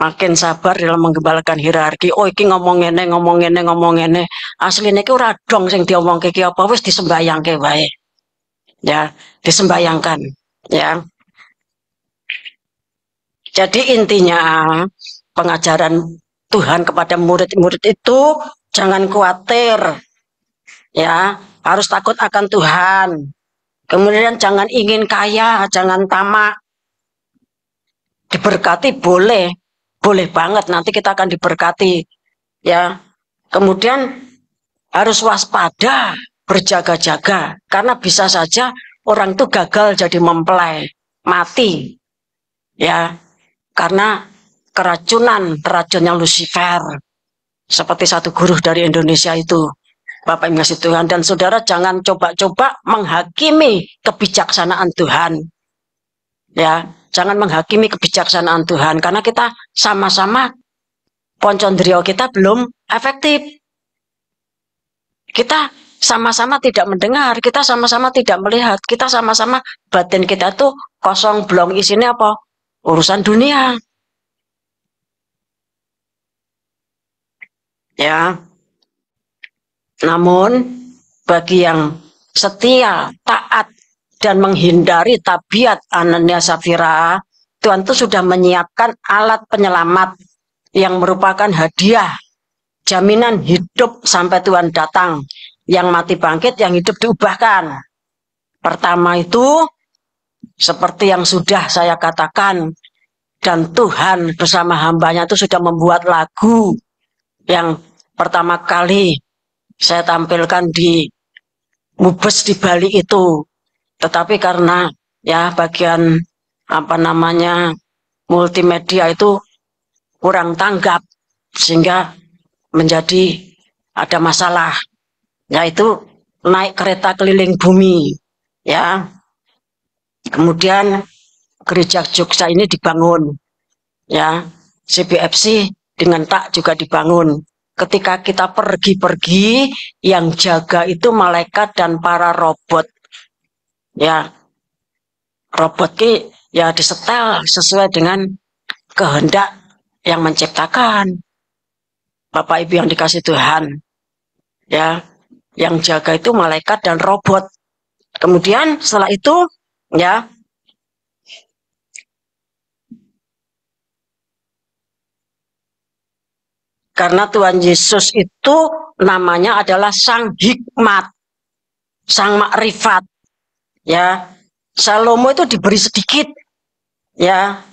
makin sabar dalam menggembalakan hierarki. Oh, iki ngomong ini, ngomong ini, ngomong ini. Aslinya iki ora dong sing diomongke iki apa wis disembayangke wae. Ya, disembayangkan. Ya. Jadi intinya pengajaran Tuhan kepada murid-murid itu jangan khawatir. Ya, harus takut akan Tuhan. Kemudian jangan ingin kaya, jangan tamak. Diberkati boleh, boleh banget nanti kita akan diberkati. Ya. Kemudian harus waspada, berjaga-jaga karena bisa saja orang itu gagal jadi mempelai, mati. Ya, karena racunnya Lucifer. Seperti satu guru dari Indonesia itu. Bapak yang ngasih Tuhan dan saudara jangan coba-coba menghakimi kebijaksanaan Tuhan. Ya, jangan menghakimi kebijaksanaan Tuhan karena kita sama-sama poncondrio kita belum efektif. Kita sama-sama tidak mendengar, kita sama-sama tidak melihat, kita sama-sama batin kita tuh kosong, belum isinya apa? Urusan dunia. Ya. Namun bagi yang setia, taat dan menghindari tabiat Anania Safira, Tuhan itu sudah menyiapkan alat penyelamat yang merupakan hadiah jaminan hidup sampai Tuhan datang. Yang mati bangkit, yang hidup diubahkan. Pertama itu seperti yang sudah saya katakan, dan Tuhan bersama hambanya itu sudah membuat lagu yang pertama kali saya tampilkan di Mubes di Bali itu. Tetapi karena ya bagian apa namanya multimedia itu kurang tanggap sehingga menjadi ada masalah, yaitu naik kereta keliling bumi. Ya, kemudian gereja Jogja ini dibangun. Ya, CBFC dengan tak juga dibangun. Ketika kita pergi-pergi, yang jaga itu malaikat dan para robot. Ya, robot ki ya disetel sesuai dengan kehendak yang menciptakan. Bapak Ibu yang dikasih Tuhan. Ya, yang jaga itu malaikat dan robot. Kemudian setelah itu, ya, karena Tuhan Yesus itu namanya adalah Sang Hikmat, Sang Makrifat. Ya, Salomo itu diberi sedikit. Ya,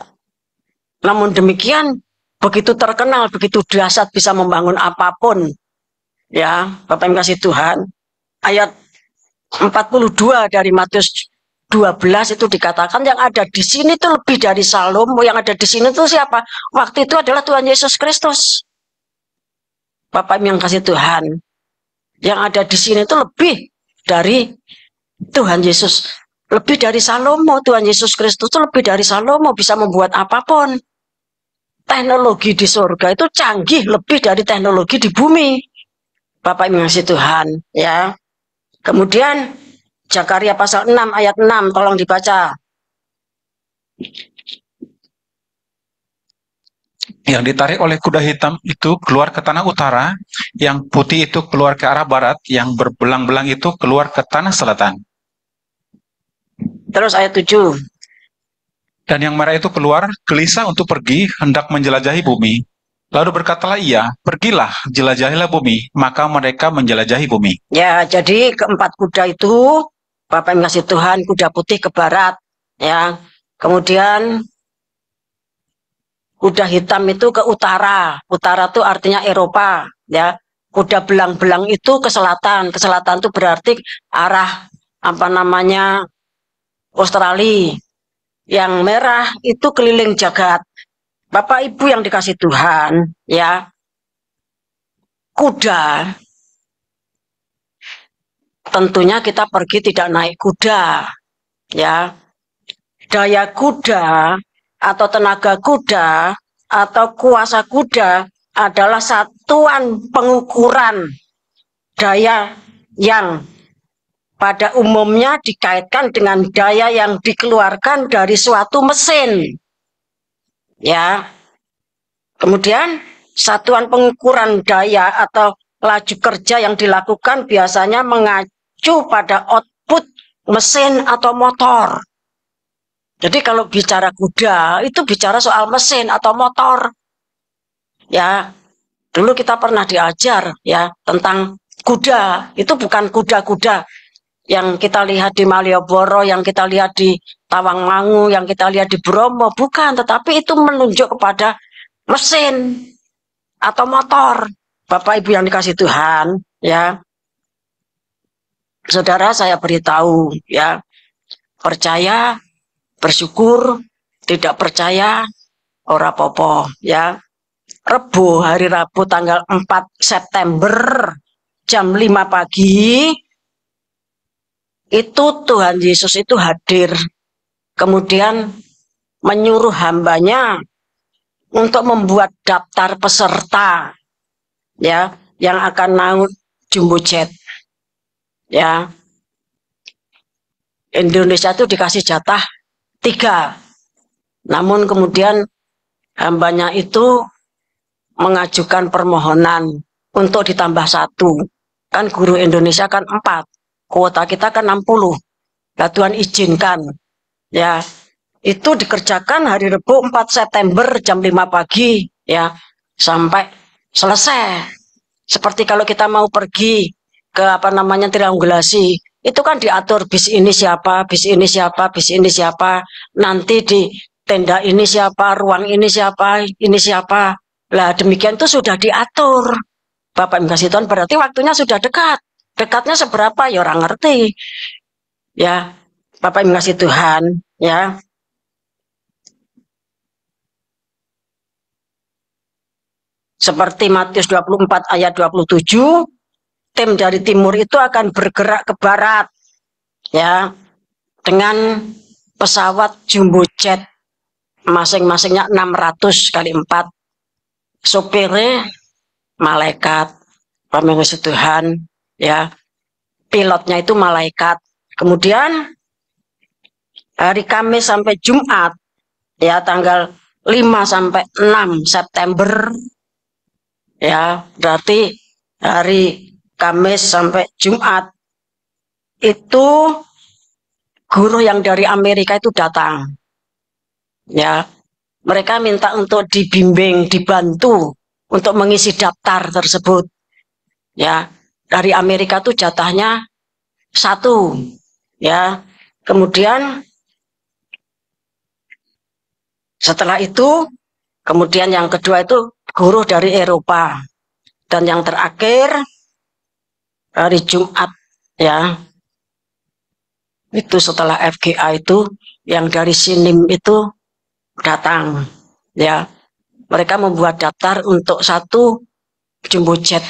namun demikian begitu terkenal, begitu dahsyat bisa membangun apapun. Ya, Bapak yang kasih Tuhan. Ayat 42 dari Matius 12 itu dikatakan yang ada di sini itu lebih dari Salomo, yang ada di sini itu siapa? Waktu itu adalah Tuhan Yesus Kristus. Bapak yang kasih Tuhan, yang ada di sini itu lebih dari Tuhan Yesus, lebih dari Salomo. Tuhan Yesus Kristus itu lebih dari Salomo, bisa membuat apapun. Teknologi di surga itu canggih lebih dari teknologi di bumi. Bapak yang kasih Tuhan, ya. Kemudian Zakaria pasal 6 ayat 6, tolong dibaca. Yang ditarik oleh kuda hitam itu keluar ke tanah utara, yang putih itu keluar ke arah barat, yang berbelang-belang itu keluar ke tanah selatan. Terus ayat 7. Dan yang merah itu keluar, gelisah untuk pergi, hendak menjelajahi bumi. Lalu berkatalah ia, pergilah, jelajahilah bumi. Maka mereka menjelajahi bumi. Ya, jadi keempat kuda itu Bapak yang ngasih Tuhan, kuda putih ke barat, ya. Kemudian kuda hitam itu ke utara. Utara itu artinya Eropa, ya. Kuda belang-belang itu ke selatan. Ke selatan itu berarti arah apa namanya Australia. Yang merah itu keliling jagat. Bapak Ibu yang dikasih Tuhan, ya. Kuda tentunya kita pergi tidak naik kuda, ya. Daya kuda atau tenaga kuda atau kuasa kuda adalah satuan pengukuran daya yang pada umumnya dikaitkan dengan daya yang dikeluarkan dari suatu mesin. Ya. Kemudian satuan pengukuran daya atau laju kerja yang dilakukan biasanya mengacu pada output mesin atau motor. Jadi kalau bicara kuda, itu bicara soal mesin atau motor. Ya, dulu kita pernah diajar ya tentang kuda. Itu bukan kuda-kuda yang kita lihat di Malioboro, yang kita lihat di Tawangmangu, yang kita lihat di Bromo. Bukan, tetapi itu menunjuk kepada mesin atau motor. Bapak Ibu yang dikasih Tuhan, ya. Saudara, saya beritahu, ya. Percaya, bersyukur, tidak percaya, ora popo, ya. Rebo, hari Rabu tanggal 4 September jam 5 pagi itu Tuhan Yesus itu hadir, kemudian menyuruh hambanya untuk membuat daftar peserta, ya, yang akan naik jumbo jet, ya. Indonesia itu dikasih jatah 3. Namun kemudian hambanya itu mengajukan permohonan untuk ditambah 1. Kan guru Indonesia kan 4. Kuota kita kan 60. Nah, Tuhan izinkan. Ya, itu dikerjakan hari Rabu 4 September jam 5 pagi. Ya, sampai selesai. Seperti kalau kita mau pergi ke apa namanya triangulasi. Itu kan diatur bis ini siapa, bis ini siapa, bis ini siapa. Nanti di tenda ini siapa, ruang ini siapa, ini siapa. Lah demikian itu sudah diatur. Bapak Ibu kasih Tuhan berarti waktunya sudah dekat. Dekatnya seberapa ya orang ngerti. Ya, Bapak Ibu kasih Tuhan, ya. Seperti Matius 24 ayat 27, tim dari timur itu akan bergerak ke barat. Ya, dengan pesawat jumbo jet masing-masingnya 600 kali 4. Sopirnya malaikat, pemimpin Tuhan, ya. Pilotnya itu malaikat. Kemudian hari Kamis sampai Jumat, ya, tanggal 5 sampai 6 September, ya, berarti hari Kamis sampai Jumat itu guru yang dari Amerika itu datang, ya. Mereka minta untuk dibimbing, dibantu untuk mengisi daftar tersebut, ya. Dari Amerika itu jatahnya 1, ya. Kemudian setelah itu, kemudian yang kedua itu guru dari Eropa, dan yang terakhir hari Jumat, ya. Itu setelah FGA itu yang dari Sinim itu datang, ya. Mereka membuat daftar untuk 1 jumbo jet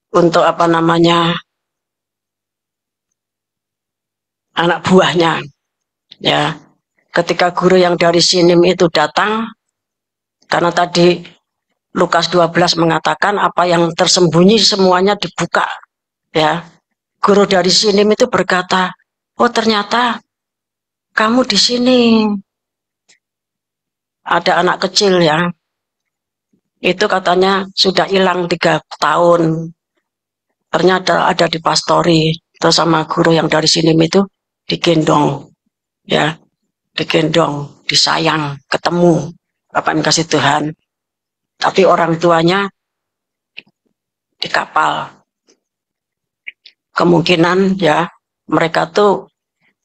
untuk apa namanya anak buahnya, ya. Ketika guru yang dari Sinim itu datang, karena tadi Lukas 12 mengatakan apa yang tersembunyi semuanya dibuka, ya. Guru dari Sinim itu berkata, oh ternyata kamu di sini. Ada anak kecil, ya. Itu katanya sudah hilang 3 tahun. Ternyata ada di pastori. Terus sama guru yang dari Sinim itu digendong, ya. digendong, disayang, ketemu Bapak yang kasih Tuhan. Tapi orang tuanya di kapal. Kemungkinan ya mereka tuh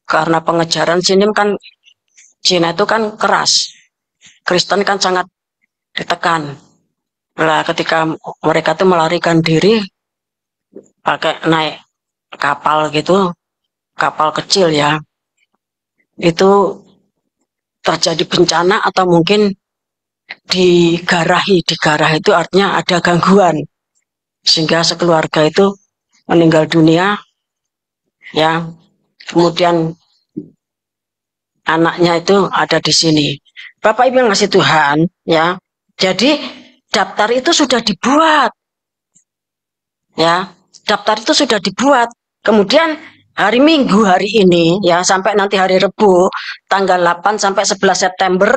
karena pengejaran sini kan Cina itu kan keras. Kristen kan sangat ditekan. Nah, ketika mereka tuh melarikan diri pakai naik kapal gitu, kapal kecil ya, itu terjadi bencana atau mungkin digarahi itu artinya ada gangguan sehingga sekeluarga itu meninggal dunia ya. Kemudian anaknya itu ada di sini. Bapak Ibu yang ngasih Tuhan ya. Jadi daftar itu sudah dibuat. Ya, daftar itu sudah dibuat. Kemudian hari Minggu hari ini ya sampai nanti hari Rebu tanggal 8 sampai 11 September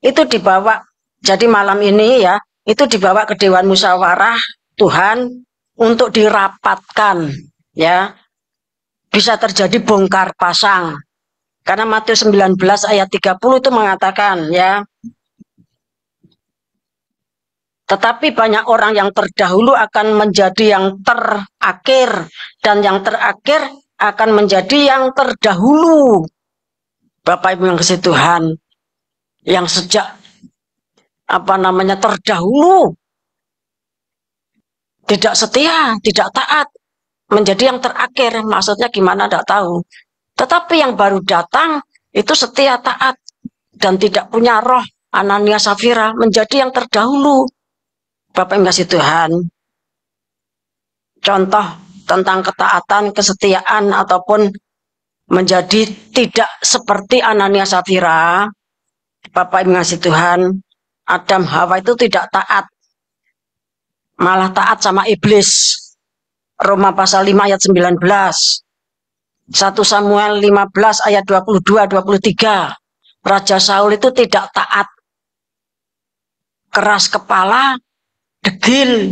itu dibawa. Jadi malam ini ya, itu dibawa ke Dewan Musyawarah Tuhan untuk dirapatkan ya. Bisa terjadi bongkar pasang. Karena Matius 19 ayat 30 itu mengatakan ya. Tetapi banyak orang yang terdahulu akan menjadi yang terakhir dan yang terakhir akan menjadi yang terdahulu. Bapak Ibu yang kasih Tuhan, yang sejak terdahulu tidak setia, tidak taat, menjadi yang terakhir. Maksudnya gimana tidak tahu. Tetapi yang baru datang itu setia, taat, dan tidak punya roh Anania Safira menjadi yang terdahulu. Bapak yang kasih Tuhan, contoh tentang ketaatan, kesetiaan, ataupun menjadi tidak seperti Anania Safira. Bapak yang kasih Tuhan, Adam Hawa itu tidak taat, malah taat sama iblis. Roma pasal 5 ayat 19. 1 Samuel 15 ayat 22-23. Raja Saul itu tidak taat, keras kepala, degil,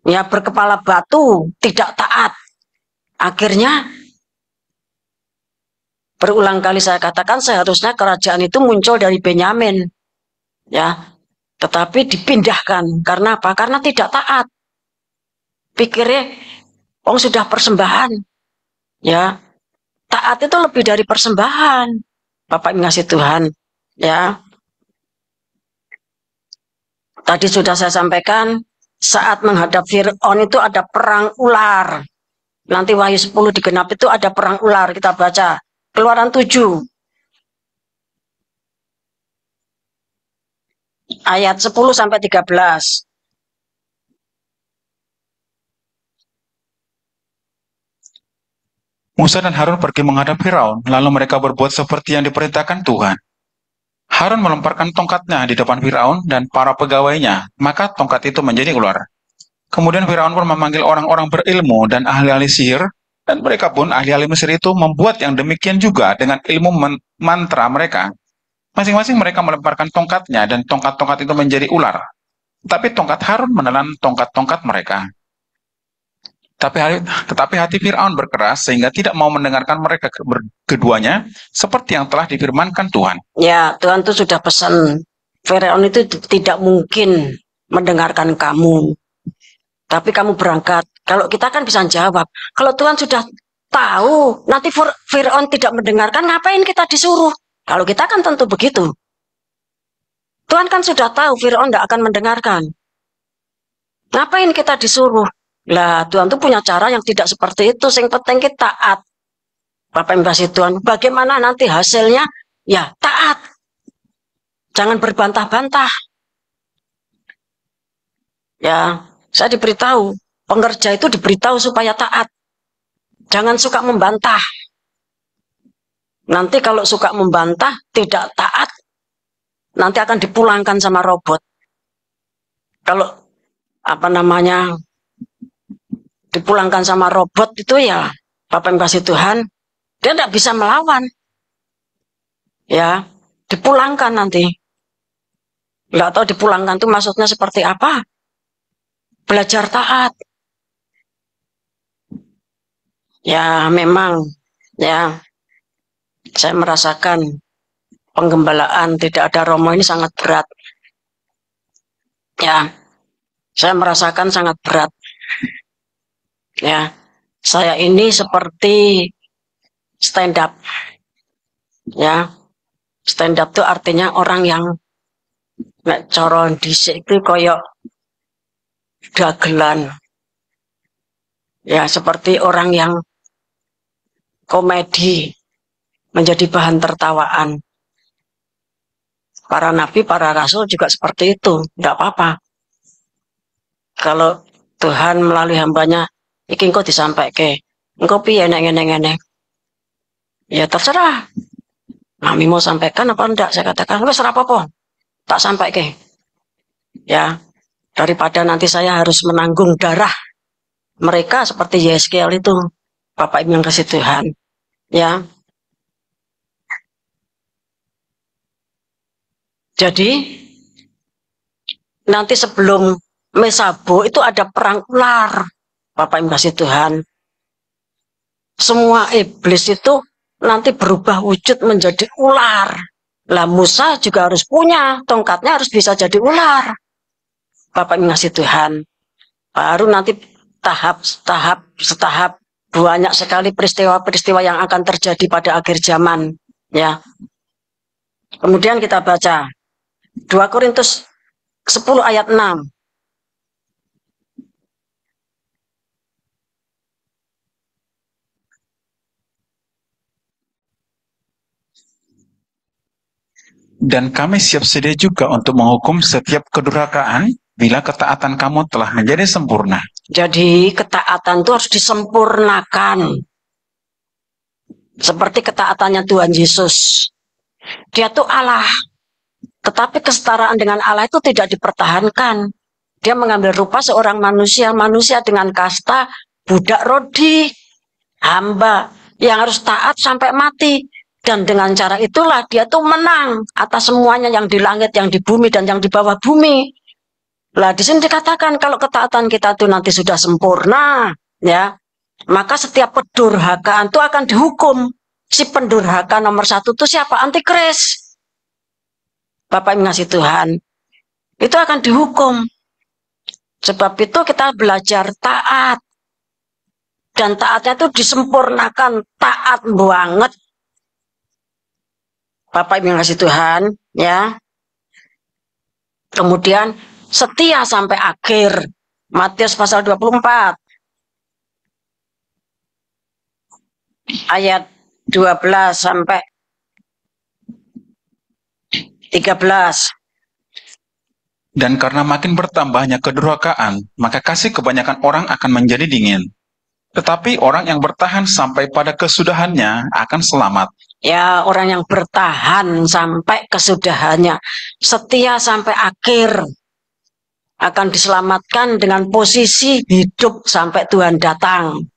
ya berkepala batu, tidak taat. Akhirnya berulang kali saya katakan seharusnya kerajaan itu muncul dari Benyamin, ya, tetapi dipindahkan. Karena apa? Karena tidak taat. Pikirnya, sudah persembahan, ya, taat itu lebih dari persembahan. Bapak ngasih Tuhan, ya. Tadi sudah saya sampaikan, saat menghadap Fir'aun itu ada perang ular. Nanti Wahyu 10 digenap itu ada perang ular. Kita baca Keluaran 7. Ayat 10-13. Musa dan Harun pergi menghadap Firaun, lalu mereka berbuat seperti yang diperintahkan Tuhan. Harun melemparkan tongkatnya di depan Firaun dan para pegawainya, maka tongkat itu menjadi ular. Kemudian Firaun pun memanggil orang-orang berilmu dan ahli-ahli sihir, dan mereka pun ahli-ahli Mesir itu membuat yang demikian juga dengan ilmu mantra mereka. Masing-masing mereka melemparkan tongkatnya dan tongkat-tongkat itu menjadi ular. Tapi tongkat Harun menelan tongkat-tongkat mereka. Tetapi hati Fir'aun berkeras sehingga tidak mau mendengarkan mereka keduanya seperti yang telah difirmankan Tuhan. Ya, Tuhan itu sudah pesan. Fir'aun itu tidak mungkin mendengarkan kamu. Tapi kamu berangkat. Kalau kita kan bisa jawab. Kalau Tuhan sudah tahu nanti Fir'aun tidak mendengarkan, ngapain kita disuruh? Kalau kita kan tentu begitu. Tuhan kan sudah tahu Fir'aun tidak akan mendengarkan. Ngapain kita disuruh? Lah, Tuhan tuh punya cara yang tidak seperti itu. Yang penting kita taat. Bapak yang kasih Tuhan, bagaimana nanti hasilnya? Ya, taat. Jangan berbantah-bantah. Ya, saya diberitahu. Pengerja itu diberitahu supaya taat. Jangan suka membantah. Nanti kalau suka membantah, tidak taat, nanti akan dipulangkan sama robot. Kalau dipulangkan sama robot itu ya, Bapak yang kasih Tuhan, dia tidak bisa melawan. Ya, dipulangkan nanti. Nggak tahu dipulangkan itu maksudnya seperti apa. Belajar taat. Ya, memang. Ya, Saya merasakan penggembalaan tidak ada Romo ini sangat berat. Ya, saya merasakan sangat berat. Ya, saya ini seperti stand up. Ya, stand up itu artinya orang yang nek cara dhisik itu koyok dagelan. Ya, seperti orang yang komedi menjadi bahan tertawaan. Para nabi, para rasul juga seperti itu, tidak apa-apa. Kalau Tuhan melalui hambanya, iki engkau disampaikan, engkau piye enek. Ya terserah. Mami mau sampaikan apa enggak? Saya katakan, wes apa-apa, tak sampaikan. Ya, daripada nanti saya harus menanggung darah mereka seperti Yeskiel itu, Bapak Ibu yang kasih Tuhan. Ya. Jadi nanti sebelum Mesabo itu ada perang ular, Bapak Ibu kasih Tuhan. Semua iblis itu nanti berubah wujud menjadi ular. Lah Musa juga harus punya tongkatnya, harus bisa jadi ular. Bapak Ibu kasih Tuhan. Baru nanti setahap banyak sekali peristiwa-peristiwa yang akan terjadi pada akhir zaman. Ya. Kemudian kita baca 2 Korintus 10 ayat 6. Dan kami siap sedia juga untuk menghukum setiap kedurhakaan bila ketaatan kamu telah menjadi sempurna. Jadi ketaatan itu harus disempurnakan. Seperti ketaatannya Tuhan Yesus. Dia tuh Allah. Tetapi kesetaraan dengan Allah itu tidak dipertahankan. Dia mengambil rupa seorang manusia dengan kasta, budak rodi, hamba yang harus taat sampai mati. Dan dengan cara itulah dia tuh menang atas semuanya yang di langit, yang di bumi, dan yang di bawah bumi. Lah di sini dikatakan kalau ketaatan kita itu nanti sudah sempurna, ya, maka setiap pendurhakaan itu akan dihukum. Si pendurhaka nomor 1 itu siapa? Antikris. Bapak Ibu ngasih Tuhan, itu akan dihukum. Sebab itu kita belajar taat. Dan taatnya itu disempurnakan, taat banget. Bapak Ibu ngasih Tuhan, ya. Kemudian setia sampai akhir. Matius pasal 24. Ayat 12 sampai 13. Dan karena makin bertambahnya kedurhakaan, maka kasih kebanyakan orang akan menjadi dingin. Tetapi orang yang bertahan sampai pada kesudahannya akan selamat. Ya, orang yang bertahan sampai kesudahannya, setia sampai akhir, akan diselamatkan dengan posisi hidup sampai Tuhan datang.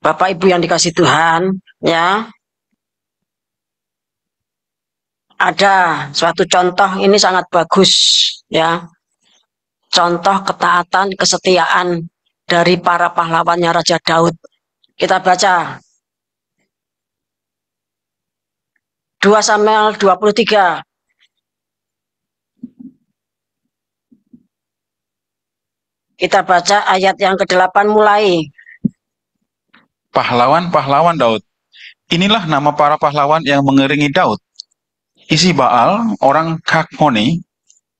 Bapak Ibu yang dikasih Tuhan, ya. Ada suatu contoh, ini sangat bagus, ya. Contoh ketaatan, kesetiaan dari para pahlawannya Raja Daud. Kita baca 2 Samuel 23. Kita baca ayat yang ke-8 mulai. Pahlawan-pahlawan Daud. Inilah nama para pahlawan yang mengiringi Daud. Isi Baal, orang Hakmoni,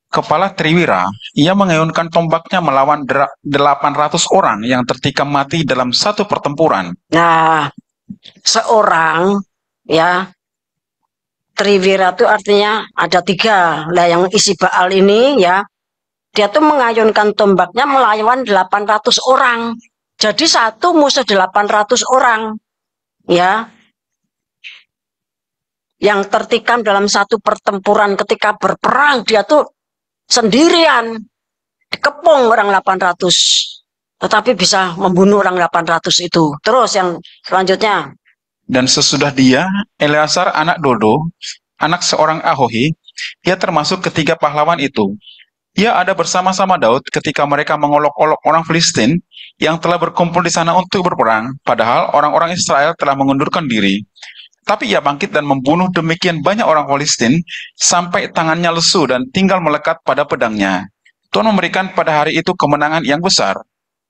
kepala Triwira, ia mengayunkan tombaknya melawan 800 orang yang tertikam mati dalam satu pertempuran. Nah, seorang, ya, Triwira itu artinya ada 3. Lah yang isi Baal ini, ya, dia tuh mengayunkan tombaknya melawan 800 orang. Jadi satu musuh 800 orang, ya, yang tertikam dalam satu pertempuran ketika berperang. Dia tuh sendirian, dikepung orang 800, tetapi bisa membunuh orang 800 itu. Terus yang selanjutnya. Dan sesudah dia, Eleazar anak Dodo, anak seorang Ahohi, ia termasuk ketiga pahlawan itu. Ia ada bersama-sama Daud ketika mereka mengolok-olok orang Filistin yang telah berkumpul di sana untuk berperang, padahal orang-orang Israel telah mengundurkan diri. Tapi ia bangkit dan membunuh demikian banyak orang Filistin sampai tangannya lesu dan tinggal melekat pada pedangnya. Tuhan memberikan pada hari itu kemenangan yang besar.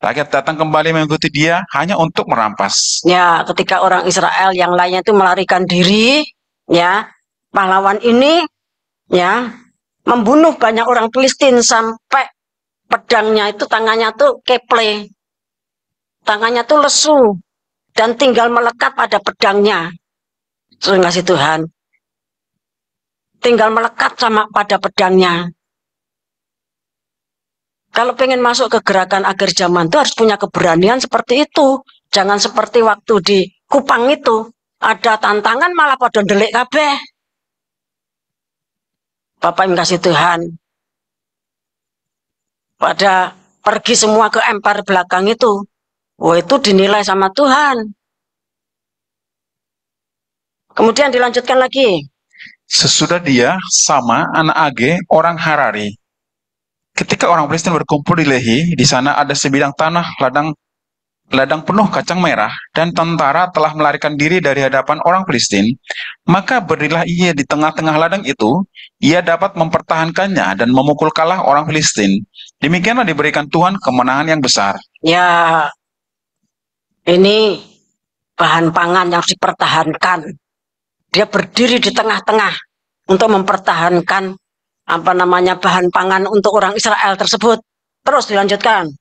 Rakyat datang kembali mengikuti dia hanya untuk merampas. Ya, ketika orang Israel yang lainnya itu melarikan diri, ya, pahlawan ini, ya, membunuh banyak orang Filistin sampai pedangnya itu, tangannya tuh keple, tangannya tuh lesu dan tinggal melekat pada pedangnya. Terima kasih Tuhan. Tinggal melekat sama pada pedangnya. Kalau pengen masuk ke gerakan akhir zaman itu harus punya keberanian seperti itu. Jangan seperti waktu di Kupang itu. Ada tantangan malah pada ndelik kabeh. Bapak yang kasih Tuhan. Pada pergi semua ke empire belakang itu. Wah, itu dinilai sama Tuhan. Kemudian dilanjutkan lagi. Sesudah dia, Sama, anak Age, orang Harari. Ketika orang Filistin berkumpul di Lehi, di sana ada sebidang tanah ladang penuh kacang merah, dan tentara telah melarikan diri dari hadapan orang Filistin. Maka berdirilah ia di tengah-tengah ladang itu, ia dapat mempertahankannya dan memukul kalah orang Filistin. Demikianlah diberikan Tuhan kemenangan yang besar. Ya, ini bahan pangan yang harus dipertahankan. Dia berdiri di tengah-tengah untuk mempertahankan bahan pangan untuk orang Israel tersebut. Terus dilanjutkan.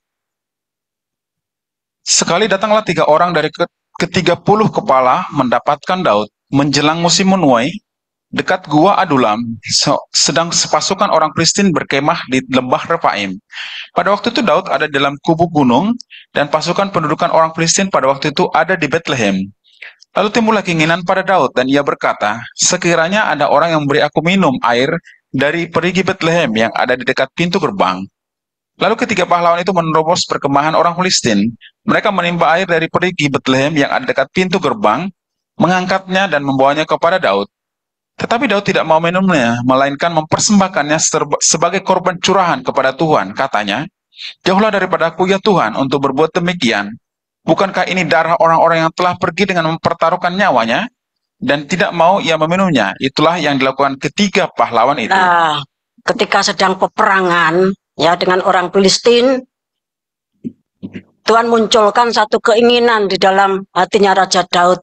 Sekali datanglah 3 orang dari ke-30 kepala mendapatkan Daud menjelang musim menuai dekat gua Adulam, sedang sepasukan orang Filistin berkemah di lembah Refaim. Pada waktu itu Daud ada dalam kubu gunung dan pasukan pendudukan orang Filistin pada waktu itu ada di Betlehem. Lalu timbullah keinginan pada Daud dan ia berkata, sekiranya ada orang yang memberi aku minum air dari perigi Betlehem yang ada di dekat pintu gerbang. Lalu ketika pahlawan itu menerobos perkemahan orang Filistin, mereka menimba air dari perigi Betlehem yang ada dekat pintu gerbang, mengangkatnya dan membawanya kepada Daud. Tetapi Daud tidak mau minumnya, melainkan mempersembahkannya sebagai korban curahan kepada Tuhan. Katanya, jauhlah daripada aku ya Tuhan untuk berbuat demikian. Bukankah ini darah orang-orang yang telah pergi dengan mempertaruhkan nyawanya? Dan tidak mau ia meminumnya. Itulah yang dilakukan ketiga pahlawan itu. Nah, ketika sedang peperangan ya dengan orang Filistin, Tuhan munculkan satu keinginan di dalam hatinya Raja Daud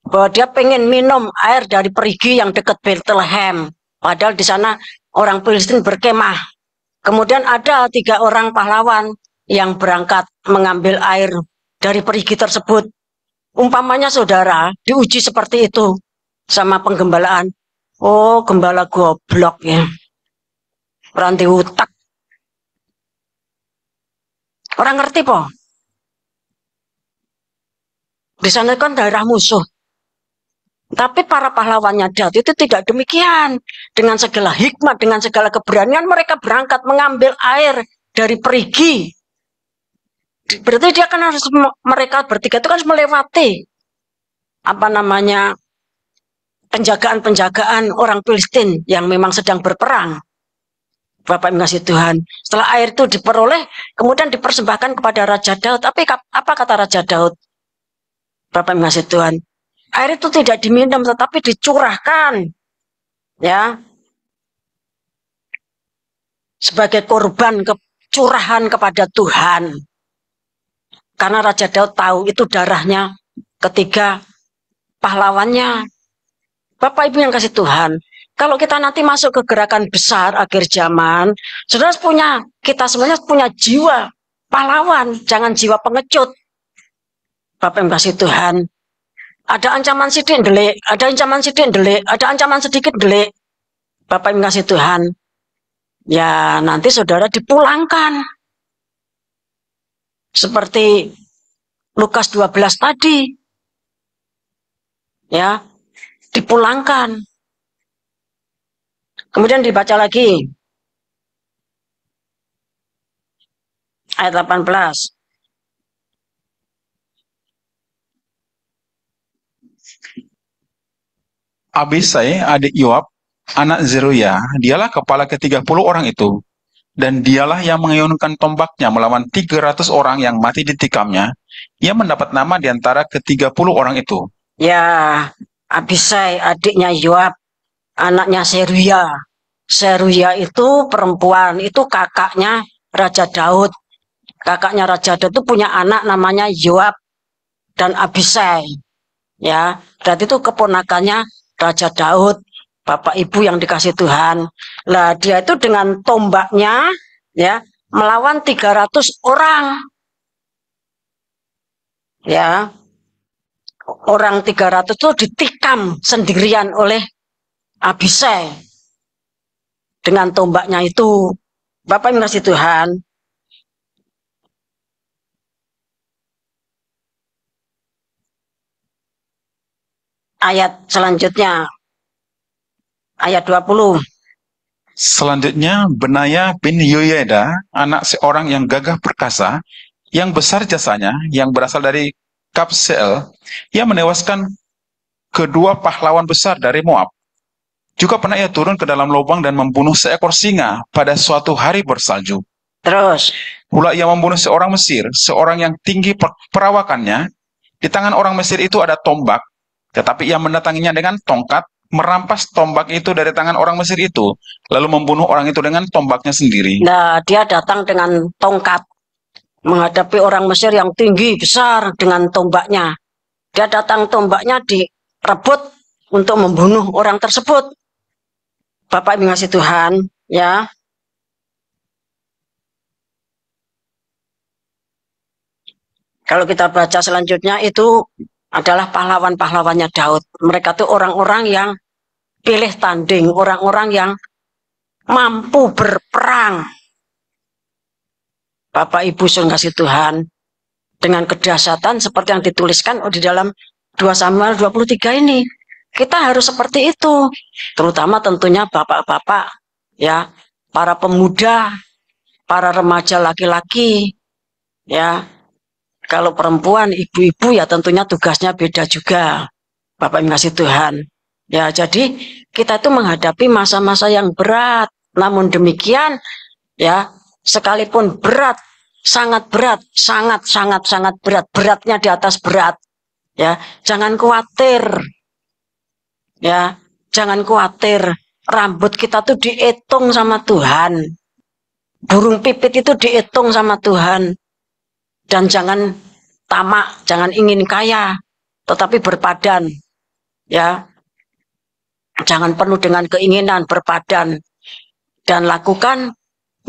bahwa dia pengen minum air dari perigi yang dekat Bethlehem. Padahal di sana orang Filistin berkemah. Kemudian ada 3 orang pahlawan yang berangkat mengambil air dari perigi tersebut. Umpamanya saudara diuji seperti itu sama penggembalaan. Oh, gembala goblok ya. Ranti utak. Orang ngerti po? Di sana kan daerah musuh. Tapi para pahlawannya Daud itu tidak demikian. Dengan segala hikmat, dengan segala keberanian mereka berangkat mengambil air dari perigi. Berarti dia kan harus, mereka bertiga itu kan harus melewati penjagaan-penjagaan orang Filistin yang memang sedang berperang. Bapak yang kasih Tuhan. Setelah air itu diperoleh, kemudian dipersembahkan kepada Raja Daud. Tapi apa kata Raja Daud? Bapak yang kasih Tuhan. Air itu tidak diminum, tetapi dicurahkan, ya, sebagai korban kecurahan kepada Tuhan. Karena Raja Daud tahu itu darahnya ketiga pahlawannya. Bapak Ibu yang kasih Tuhan, kalau kita nanti masuk ke gerakan besar akhir zaman, kita semuanya punya jiwa pahlawan, jangan jiwa pengecut. Bapak yang kasih Tuhan, ada ancaman sidik delik, ada ancaman sidik delik, ada ancaman sedikit delik. Bapak yang kasih Tuhan, ya nanti saudara dipulangkan. Seperti Lukas 12 tadi. Ya, dipulangkan. Kemudian dibaca lagi. Ayat 18. Abisai, adik Yoab, anak Zeruya, dialah kepala ke-30 orang itu. Dan dialah yang mengayunkan tombaknya melawan 300 orang yang mati ditikamnya. Ia mendapat nama di antara ke-30 orang itu. Ya, Abisai adiknya Yoab, anaknya Seruya. Seruya itu perempuan, itu kakaknya Raja Daud. Kakaknya Raja Daud itu punya anak namanya Yoab dan Abisai. Ya, berarti itu keponakannya Raja Daud, Bapak Ibu yang dikasih Tuhan. Lah dia itu dengan tombaknya ya melawan 300 orang. Ya, orang 300 itu ditikam sendirian oleh Abisai dengan tombaknya itu. Bapak yang kasih Tuhan. Ayat selanjutnya, ayat 20. Selanjutnya, Benaya bin Yoyada, anak seorang yang gagah perkasa, yang besar jasanya, yang berasal dari Kabseel, ia menewaskan kedua pahlawan besar dari Moab. Juga pernah ia turun ke dalam lubang dan membunuh seekor singa pada suatu hari bersalju. Terus, Pula ia membunuh seorang Mesir, seorang yang tinggi perawakannya. Di tangan orang Mesir itu ada tombak, tetapi ia mendatanginya dengan tongkat, merampas tombak itu dari tangan orang Mesir itu, lalu membunuh orang itu dengan tombaknya sendiri. nah dia datang dengan tongkat menghadapi orang Mesir yang tinggi besar dengan tombaknya. Dia datang tombaknya direbut untuk membunuh orang tersebut. Bapak Ibu ngasih Tuhan, ya. Kalau kita baca selanjutnya itu adalah pahlawan-pahlawannya Daud. Mereka tuh orang-orang yang pilih tanding, orang-orang yang mampu berperang. Bapak Ibu yang kasih Tuhan, dengan kedahsyatan seperti yang dituliskan di dalam 2 Samuel 23 ini. Kita harus seperti itu, terutama tentunya bapak-bapak, ya, para pemuda, para remaja laki-laki, ya. Kalau perempuan, ibu-ibu ya tentunya tugasnya beda juga. Bapak yang kasih Tuhan. Ya, jadi kita itu menghadapi masa-masa yang berat. Namun demikian, ya, sekalipun berat, sangat berat, sangat berat, beratnya di atas berat. Ya, jangan khawatir. Ya, jangan khawatir. Rambut kita tuh dihitung sama Tuhan. Burung pipit itu dihitung sama Tuhan. Dan jangan tamak, jangan ingin kaya, tetapi berpadan. Ya, jangan penuh dengan keinginan, berpadan. Dan lakukan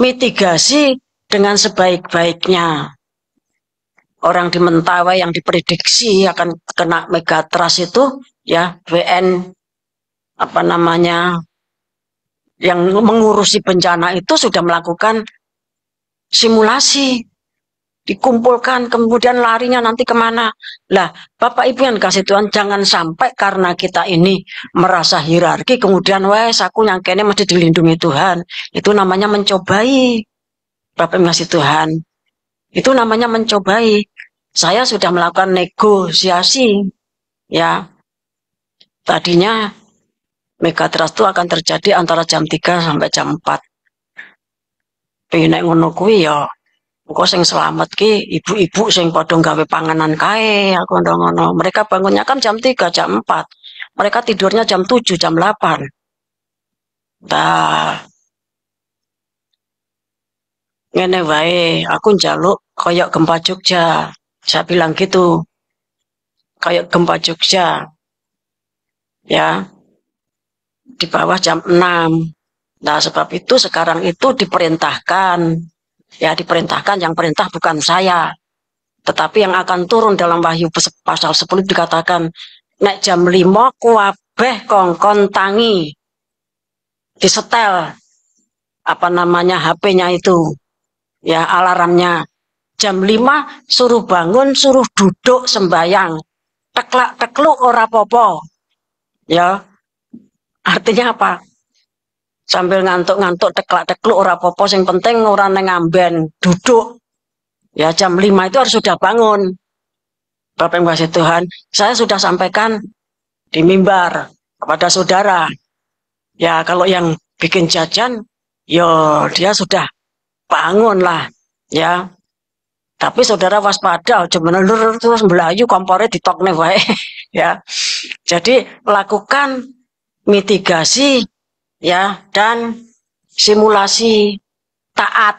mitigasi dengan sebaik-baiknya. Orang di Mentawai yang diprediksi akan kena megatrust itu, ya, WN apa namanya yang mengurusi bencana itu sudah melakukan simulasi, dikumpulkan, kemudian larinya nanti kemana. Lah, Bapak Ibu yang kasih Tuhan, jangan sampai karena kita ini merasa hierarki, kemudian wes aku yang kene mesti dilindungi Tuhan. Itu namanya mencobai. Bapak yang kasih Tuhan, itu namanya mencobai. Saya sudah melakukan negosiasi, ya. Tadinya megatrust itu akan terjadi antara jam 3 sampai jam 4. Nek ngono kuwi ya engko sing selamat ki ibu-ibu sing padha gawe panganan kae, aku ngono. Mereka bangunnya kan jam 3, jam 4. Mereka tidurnya jam 7, jam 8. Nah, ngene wae, aku njaluk koyok gempa Jogja. Saya bilang gitu. Kayak gempa Jogja. Ya. Di bawah jam 6. Nah, sebab itu sekarang itu diperintahkan. Ya, diperintahkan, yang perintah bukan saya. Tetapi yang akan turun dalam Wahyu pasal 10 dikatakan, nek jam 5 kuwabeh kongkon tangi. Disetel apa namanya HP-nya itu. Ya, alarmnya. Jam 5 suruh bangun, suruh duduk sembayang. Teklak-tekluk ora popo. Ya. Artinya apa? Sambil ngantuk-ngantuk teklak-tekluk ora popo, sing penting ora neng amben, duduk. Ya, jam 5 itu harus sudah bangun. Bapak yang kasih Tuhan, saya sudah sampaikan di mimbar kepada saudara. Ya, kalau yang bikin jajan, yo dia sudah bangun lah. Ya, tapi saudara waspada, aja menelur terus belayu kompornya ditokne wae. Ya, Jadi lakukan mitigasi ya dan simulasi taat.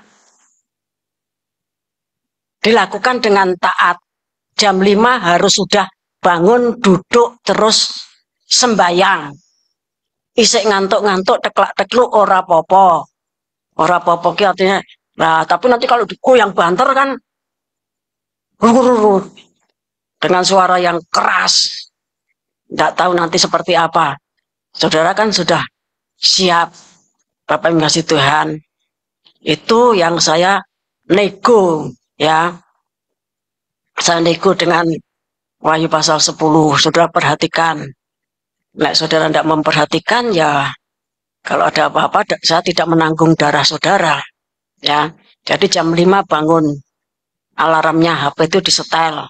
Dilakukan dengan taat. Jam 5 harus sudah bangun, duduk, terus sembayang. Isik ngantuk-ngantuk, teklak-tekluk, ora popo. Ora popo ki artinya, nah tapi nanti kalau digoyang banter kan, dengan suara yang keras. Tidak tahu nanti seperti apa. Saudara kan sudah siap, Bapak yang kasih Tuhan. Itu yang saya nego, ya. Saya nego dengan Wahyu pasal 10. Saudara perhatikan. Nek saudara tidak memperhatikan, ya kalau ada apa-apa saya tidak menanggung darah saudara. Ya. Jadi jam 5 bangun. Alarmnya HP itu disetel.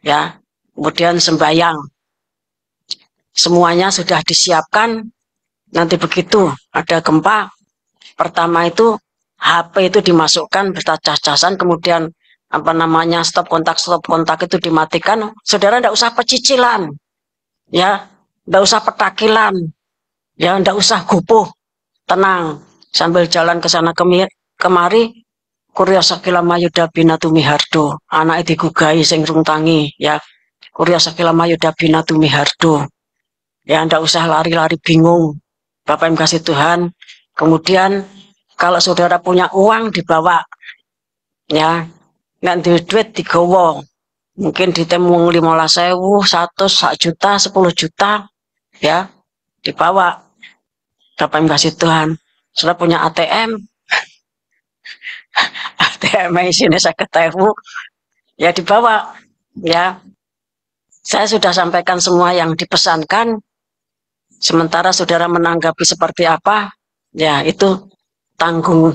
Ya. Kemudian sembayang. Semuanya sudah disiapkan. Nanti begitu ada gempa, pertama itu HP itu dimasukkan bercacah-cacahan, kemudian apa namanya stop kontak itu dimatikan. Saudara tidak usah pecicilan, ya, tidak usah petakilan, ya, tidak usah gupuh, tenang sambil jalan ke sana kemari. Kurya sakila mayuda binatu mihardo, anak digugai sing rungtangi, ya. Kurya sakila mayuda binatu mihardo, ya, tidak usah lari-lari bingung. Bapak yang kasih Tuhan. Kemudian kalau saudara punya uang dibawa, ya, nanti duit digawa, mungkin ditemung 15.000, 1 juta, 10 juta, ya, dibawa. Bapak yang kasih Tuhan. Saudara punya ATM, ATM isinya 50.000, ya dibawa, ya. Saya sudah sampaikan semua yang dipesankan. Sementara saudara menanggapi seperti apa, ya itu tanggung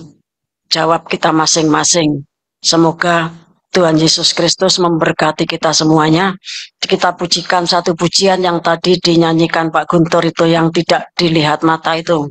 jawab kita masing-masing. Semoga Tuhan Yesus Kristus memberkati kita semuanya. Kita pujikan satu pujian yang tadi dinyanyikan Pak Guntur itu, yang tidak dilihat mata itu.